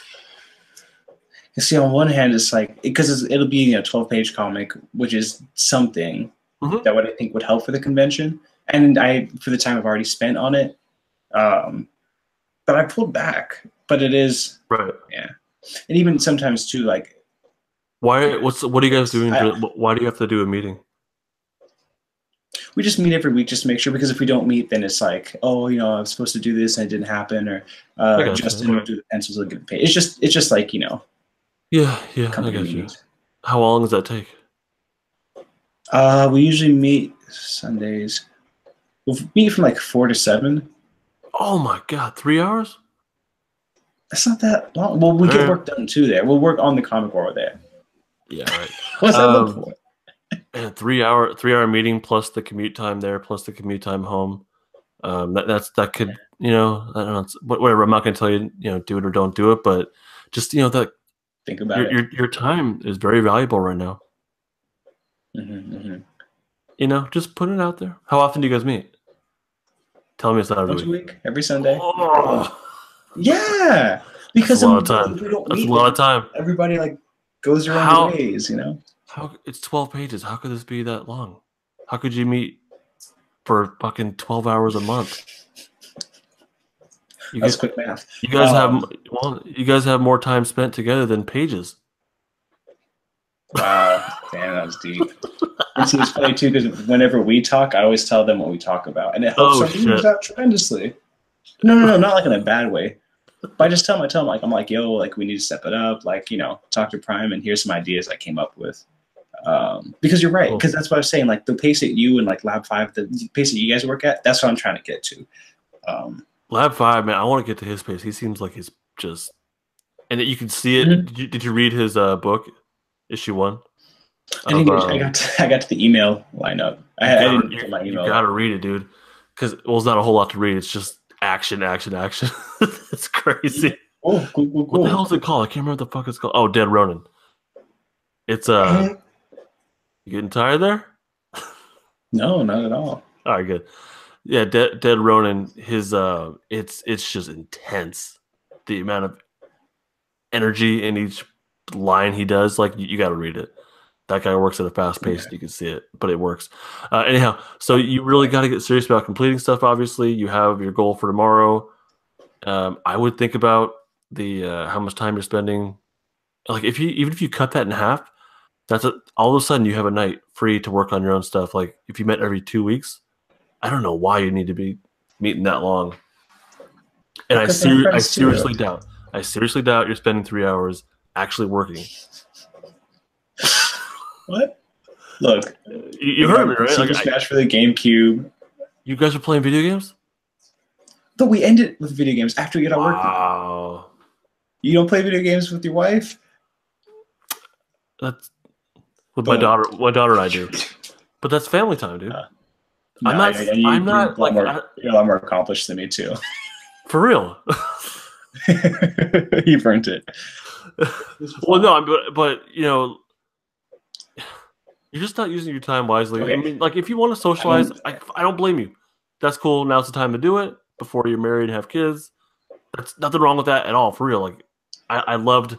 You see, on one hand, it's like because it'll be 12-page comic, which is something Mm-hmm. that I think would help for the convention, and for the time I've already spent on it, but I pulled back. But it is Right. yeah, and even sometimes too, like Why? What are you guys doing? I, Why do you have to do a meeting? we just meet every week just to make sure, because if we don't meet, then it's like, oh, I was supposed to do this and it didn't happen, or I got Justin you. will do the pencils, will get paid. It's just like Yeah, I company got you. meetings. How long does that take? We usually meet Sundays. We'll meet from like 4 to 7. Oh my God, 3 hours? That's not that long. Well, we get work done too there. We'll work on the comic while we're there. Yeah, right. What's that look for? And 3 hour meeting plus the commute time there plus the commute time home. That could I don't know, whatever. I'm not gonna tell you do it or don't do it, but just that Think about it. your time is very valuable right now. Just put it out there. How often do you guys meet? Tell me it's not every Once a week. week, every Sunday. Oh, Yeah, because that's a lot of time. we don't That's a meet, lot of time. everybody like goes their own ways. How it's 12 pages. How could this be that long? How could you meet for fucking 12 hours a month? That's quick math. You guys have more time spent together than pages. Wow, damn, that was deep. And see, it's funny too, because whenever we talk, I always tell them what we talk about, and it helps our meetings out tremendously. No, not like in a bad way. But I just tell them, I'm like, yo, like we need to step it up, like talk to Prime, and here's some ideas I came up with. Because you're right, because that's what I was saying. Like the pace that you and like Lab 5, the pace that you guys work at, that's what I'm trying to get to. Lab 5, man, I want to get to his pace. He seems like he's just, and you can see it. Mm-hmm. Did you read his book, issue 1? I got to the email lineup. I didn't get my email. You gotta read it, dude. Because it's not a whole lot to read. It's just action. It's crazy. Oh, cool. What the hell is it called? I can't remember what the fuck it's called. Oh, Dead Ronin. It's You getting tired there? No, not at all. All right, good. Yeah, Dead Ronin. His it's just intense. The amount of energy in each line he does. Like you got to read it. That guy works at a fast pace. You can see it, but it works. Anyhow, so you really got to get serious about completing stuff. Obviously, you have your goal for tomorrow. I would think about the how much time you're spending. Like even if you cut that in half, all of a sudden you have a night free to work on your own stuff. Like if you met every 2 weeks, I don't know why you need to be meeting that long. And Because they're I friends too. seriously doubt you're spending 3 hours actually working. What? Look, You heard me, right? Super Smash for the GameCube. You guys are playing video games? But we ended with video games after we get out work. Wow. You don't play video games with your wife? That's with my daughter. My daughter and I do. But that's family time, dude. No, I'm not like you're a lot more accomplished than me too. For real. You've earned it. Well, no, but you know, you're just not using your time wisely. Okay. I mean, like if you want to socialize, I don't blame you. That's cool. Now's the time to do it before you're married and have kids. There's nothing wrong with that at all. For real, like I loved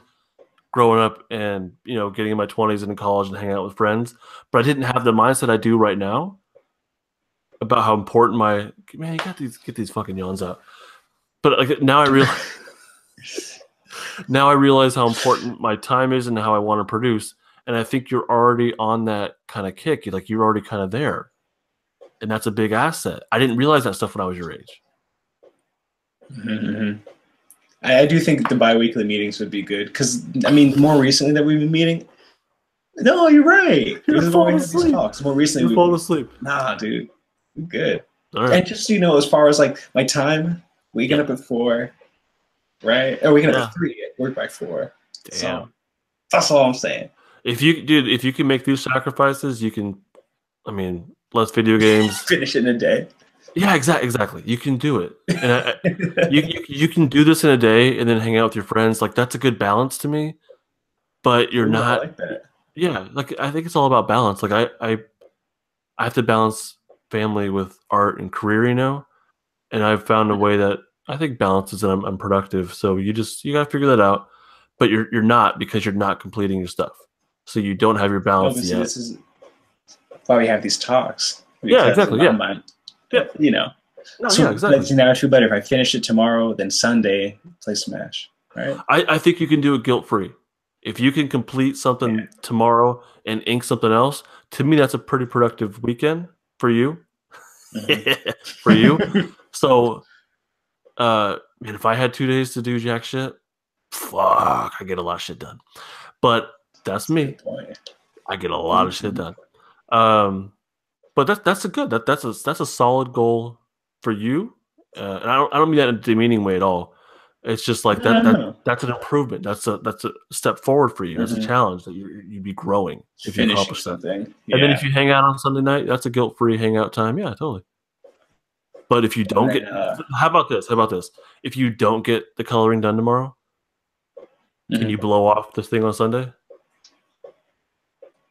growing up and getting in my 20s and in college and hanging out with friends, but I didn't have the mindset I do right now about how important you got get these fucking yawns out. But like now I realize how important my time is and how I want to produce. And I think you're already on that kind of kick. You're already kind of there, and that's a big asset. I didn't realize that stuff when I was your age. Mm-hmm. I do think the bi-weekly meetings would be good because, I mean, more recently that we've been meeting. No, you're right. You're falling asleep. More recently, you're falling asleep. Nah, dude, we're good. All right. And just as far as like my time, waking up at 4, right? Or waking up at 3, work by 4. Damn. So, that's all I'm saying. If you can make these sacrifices, you can. I mean, less video games. Finish it in a day. Yeah, exactly. You can do it, and you can do this in a day, and then hang out with your friends. Like that's a good balance to me. But you're not. I like that. Yeah, like I think it's all about balance. Like I have to balance family with art and career, and I've found a way that I think balances and I'm productive. So you gotta figure that out. But you're not because you're not completing your stuff. So you don't have your balance yet. This is why we have these talks. Yeah, exactly. Yeah. No, yeah, exactly. Now I feel better if I finish it tomorrow, then Sunday play Smash. Right. I think you can do it guilt free. If you can complete something tomorrow and ink something else, to me that's a pretty productive weekend for you. Mm-hmm. For you. So, man, if I had 2 days to do jack shit, fuck, I get a lot of shit done. But that's me. I get a lot of shit done. But that's a solid goal for you. And I don't mean that in a demeaning way at all. It's just like that's an improvement. That's a step forward for you. That's a challenge that you'd be growing if you accomplish something. Yeah. And then if you hang out on Sunday night, that's a guilt-free hangout time. Yeah, totally. But if you don't how about this? If you don't get the coloring done tomorrow, can you blow off this thing on Sunday?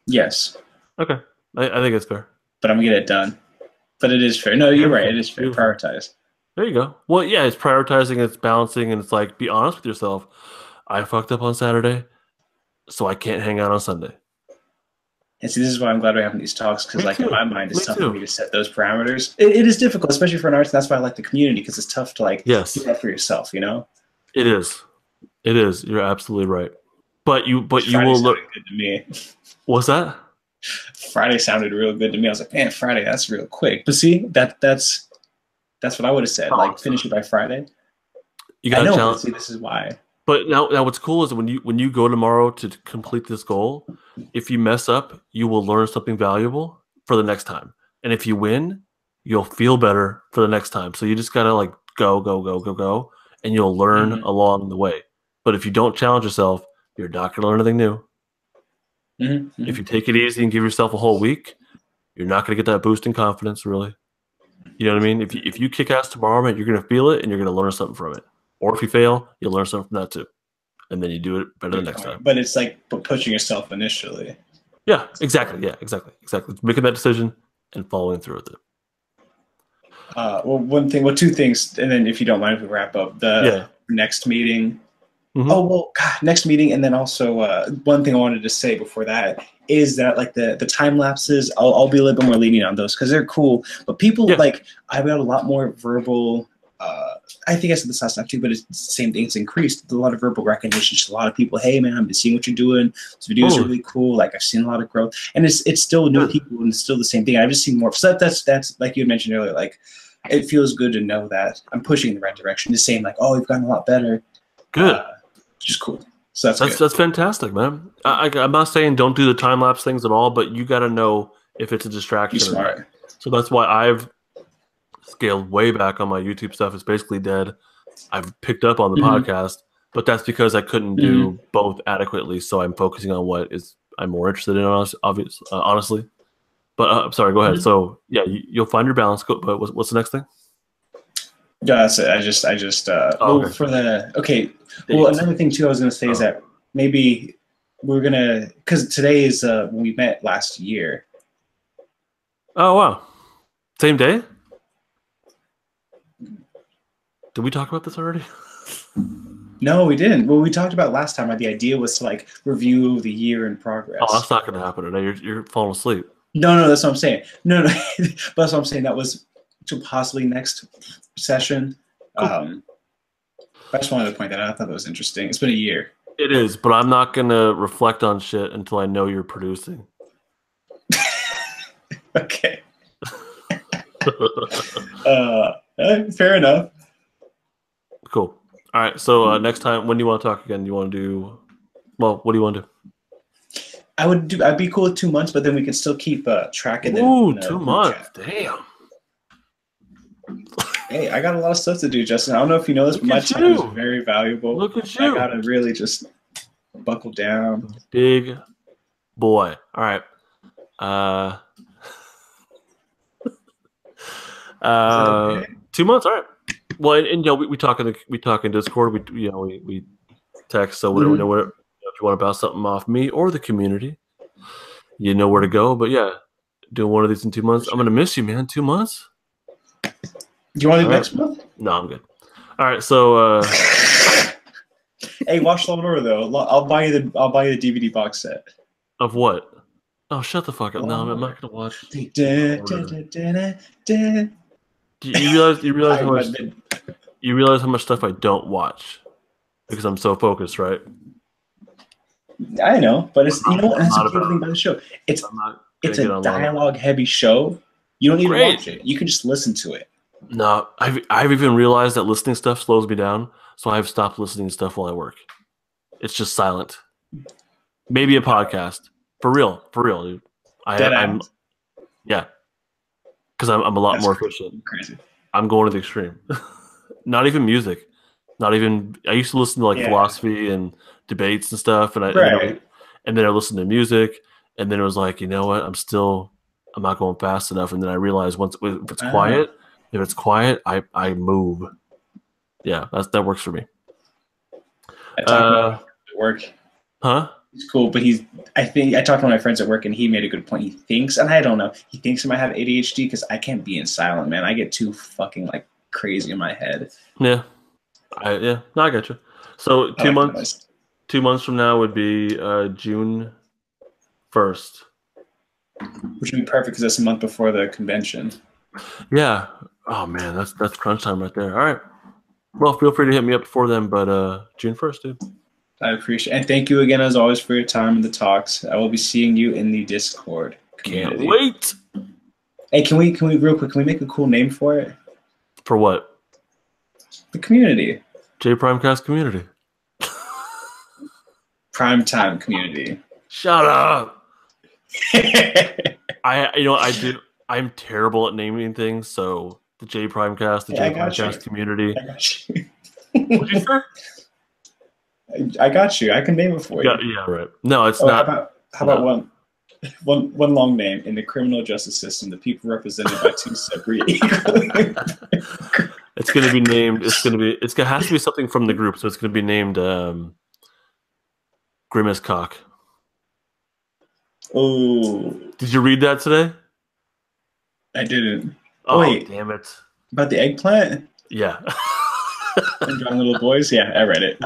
Yes. Okay. I think it's fair. But I'm going to get it done. But it is fair. No, you're right. It is fair. Prioritize. There you go. Well, yeah, it's prioritizing, it's balancing, and it's like, be honest with yourself. I fucked up on Saturday, so I can't hang out on Sunday. And see, this is why I'm glad we're having these talks, because like in my mind, it's tough for me to set those parameters. It is difficult, especially for an artist. That's why I like the community, because it's tough to like do that for yourself, It is. It is. You're absolutely right. But you Friday will look good to me. What's that? Friday sounded real good to me. I was like, man, Friday, that's real quick. But see, that's what I would have said. Like, finish it by Friday. You got to challenge. See, this is why. But now, what's cool is when you go tomorrow to complete this goal, if you mess up, you will learn something valuable for the next time. And if you win, you'll feel better for the next time. So you just gotta like go, and you'll learn along the way. But if you don't challenge yourself, you're not gonna learn anything new. If you take it easy and give yourself a whole week, you're not gonna get that boost in confidence, really. You know what I mean? If you kick ass tomorrow, man, you're gonna feel it and you're gonna learn something from it. Or if you fail, you'll learn something from that too. And then you do it better the next time. But it's like pushing yourself initially. Yeah, exactly. Yeah, exactly. Making that decision and following through with it. Well, two things, and then if you don't mind, if we wrap up the next meeting. Oh, well, God, next meeting, and then also one thing I wanted to say before that is that like the time lapses, I'll be a little bit more lenient on those because they're cool. But people like I've got a lot more verbal. I think I said this last time too, but it's the same thing. It's increased. A lot of verbal recognition. Just a lot of people. Hey, man, I've been seeing what you're doing. This videos are really cool. Like I've seen a lot of growth, and it's still new people, and it's still the same thing. I've just seen more. So that's like you had mentioned earlier. Like it feels good to know that I'm pushing in the right direction. Just saying like, oh, we've gotten a lot better. Good. Just cool. So that's good. That's fantastic, man. I'm not saying don't do the time lapse things at all, but you got to know if it's a distraction. Be smart. So that's why I've scaled way back on my YouTube stuff. It's basically dead. I've picked up on the podcast, but that's because I couldn't do both adequately. So I'm focusing on what is I'm more interested in, honestly. But I'm sorry. Go ahead. So yeah, you'll find your balance. But what's the next thing? Yeah, that's it. I just okay. for the Well, another thing too, I was gonna say is that maybe we're gonna because today is when we met last year. Oh wow, same day. Did we talk about this already? No, we didn't. Well, we talked about last time. The idea was to like review the year in progress. Oh, that's not going to happen today. You're falling asleep. No, that's what I'm saying. No, but that's what I'm saying. That was to possibly next session. Cool. I just wanted to point that out. I thought that was interesting. It's been a year. It is, but I'm not going to reflect on shit until I know you're producing. Okay. Fair enough. Cool. All right. So next time, when do you want to talk again? Do you want to do? Well, what do you want to do? I'd be cool with 2 months, but then we can still keep track of them. Ooh, 2 months. Damn. Hey, I got a lot of stuff to do, Justin. I don't know if you know this, but my time is very valuable. Look at you. I gotta really just buckle down. Big boy. All right. 2 months. All right. Well, and you know, we talk in Discord. We text. So whatever. If you want to bounce something off me or the community, you know where to go. But yeah, doing one of these in 2 months. I'm gonna miss you, man. 2 months. Do you want to do next month? No, I'm good. All right. So. Hey, watch Law & Order though. I'll buy you the DVD box set. Of what? Oh, shut the fuck up! No, I'm not gonna watch. You realize how much stuff I don't watch because I'm so focused, right? I know, but it's that's a good thing about the show. It's a dialogue-heavy show. You don't need to watch it. You can just listen to it. No, I've even realized that listening stuff slows me down, so I've stopped listening to stuff while I work. It's just silent. Maybe a podcast. For real, dude. I'm because I'm a lot more efficient. Crazy. I'm going to the extreme. Not even music. Not even. I used to listen to like philosophy and debates and stuff, and and then I listened to music, and then it was like, you know what? I'm not going fast enough, and then I realized if it's quiet, I move. Yeah, that works for me. I talk about work. Huh? He's cool, but I talked to one of my friends at work, and he made a good point. He thinks, and I don't know, he thinks I might have ADHD because I can't be in silent, man. I get too fucking like crazy in my head. Yeah, no, I got you. So 2 months. 2 months from now would be June 1st, which would be perfect because that's a month before the convention. Yeah. Oh man, that's crunch time right there. All right. Well, feel free to hit me up before then, but June 1st, dude. I appreciate it. And thank you again, as always, for your time in the talks. I will be seeing you in the Discord community. Can't wait. Hey, can we real quick, can we make a cool name for it? For what? The community. JPrimecast community. Primetime community. Shut up. I'm terrible at naming things, so the JPrimecast, the JPrimecast community. I got you. What'd you say? I got you. I can name it for you. Yeah, right. No, it's not. How about one long name in the criminal justice system? The people represented by two separate. It's going to be named. It has to be something from the group. So it's going to be named Grimace Cock. Oh. Did you read that today? I didn't. Oh, wait. Damn it. About the eggplant? Yeah. And drawing little boys? Yeah, I read it.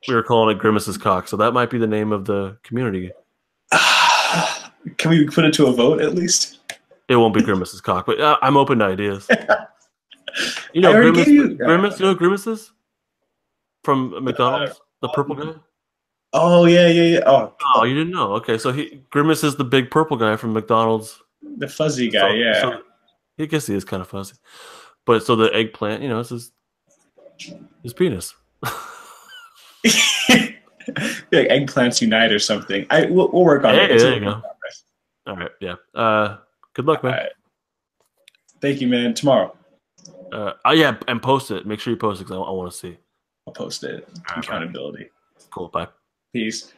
We were calling it Grimace's Cock, so that might be the name of the community. Can we put it to a vote at least? It won't be Grimace's Cock, but I'm open to ideas. You know Grimace? You know who Grimace is? From McDonald's? The purple guy? Oh, yeah. Oh, you didn't know? Okay, so Grimace is the big purple guy from McDonald's. The fuzzy guy, yeah. I guess he is kind of fuzzy. But so the eggplant, it's his penis. Like eggplants unite or something. We'll work on it. Hey, It's a there you work in go. progress. All right, yeah. Good luck, All man. right. Thank you, man. Tomorrow Oh yeah, and post it. Make sure you post it because I want to see. I'll post it. All right, bye. Accountability. Cool. Bye. Peace.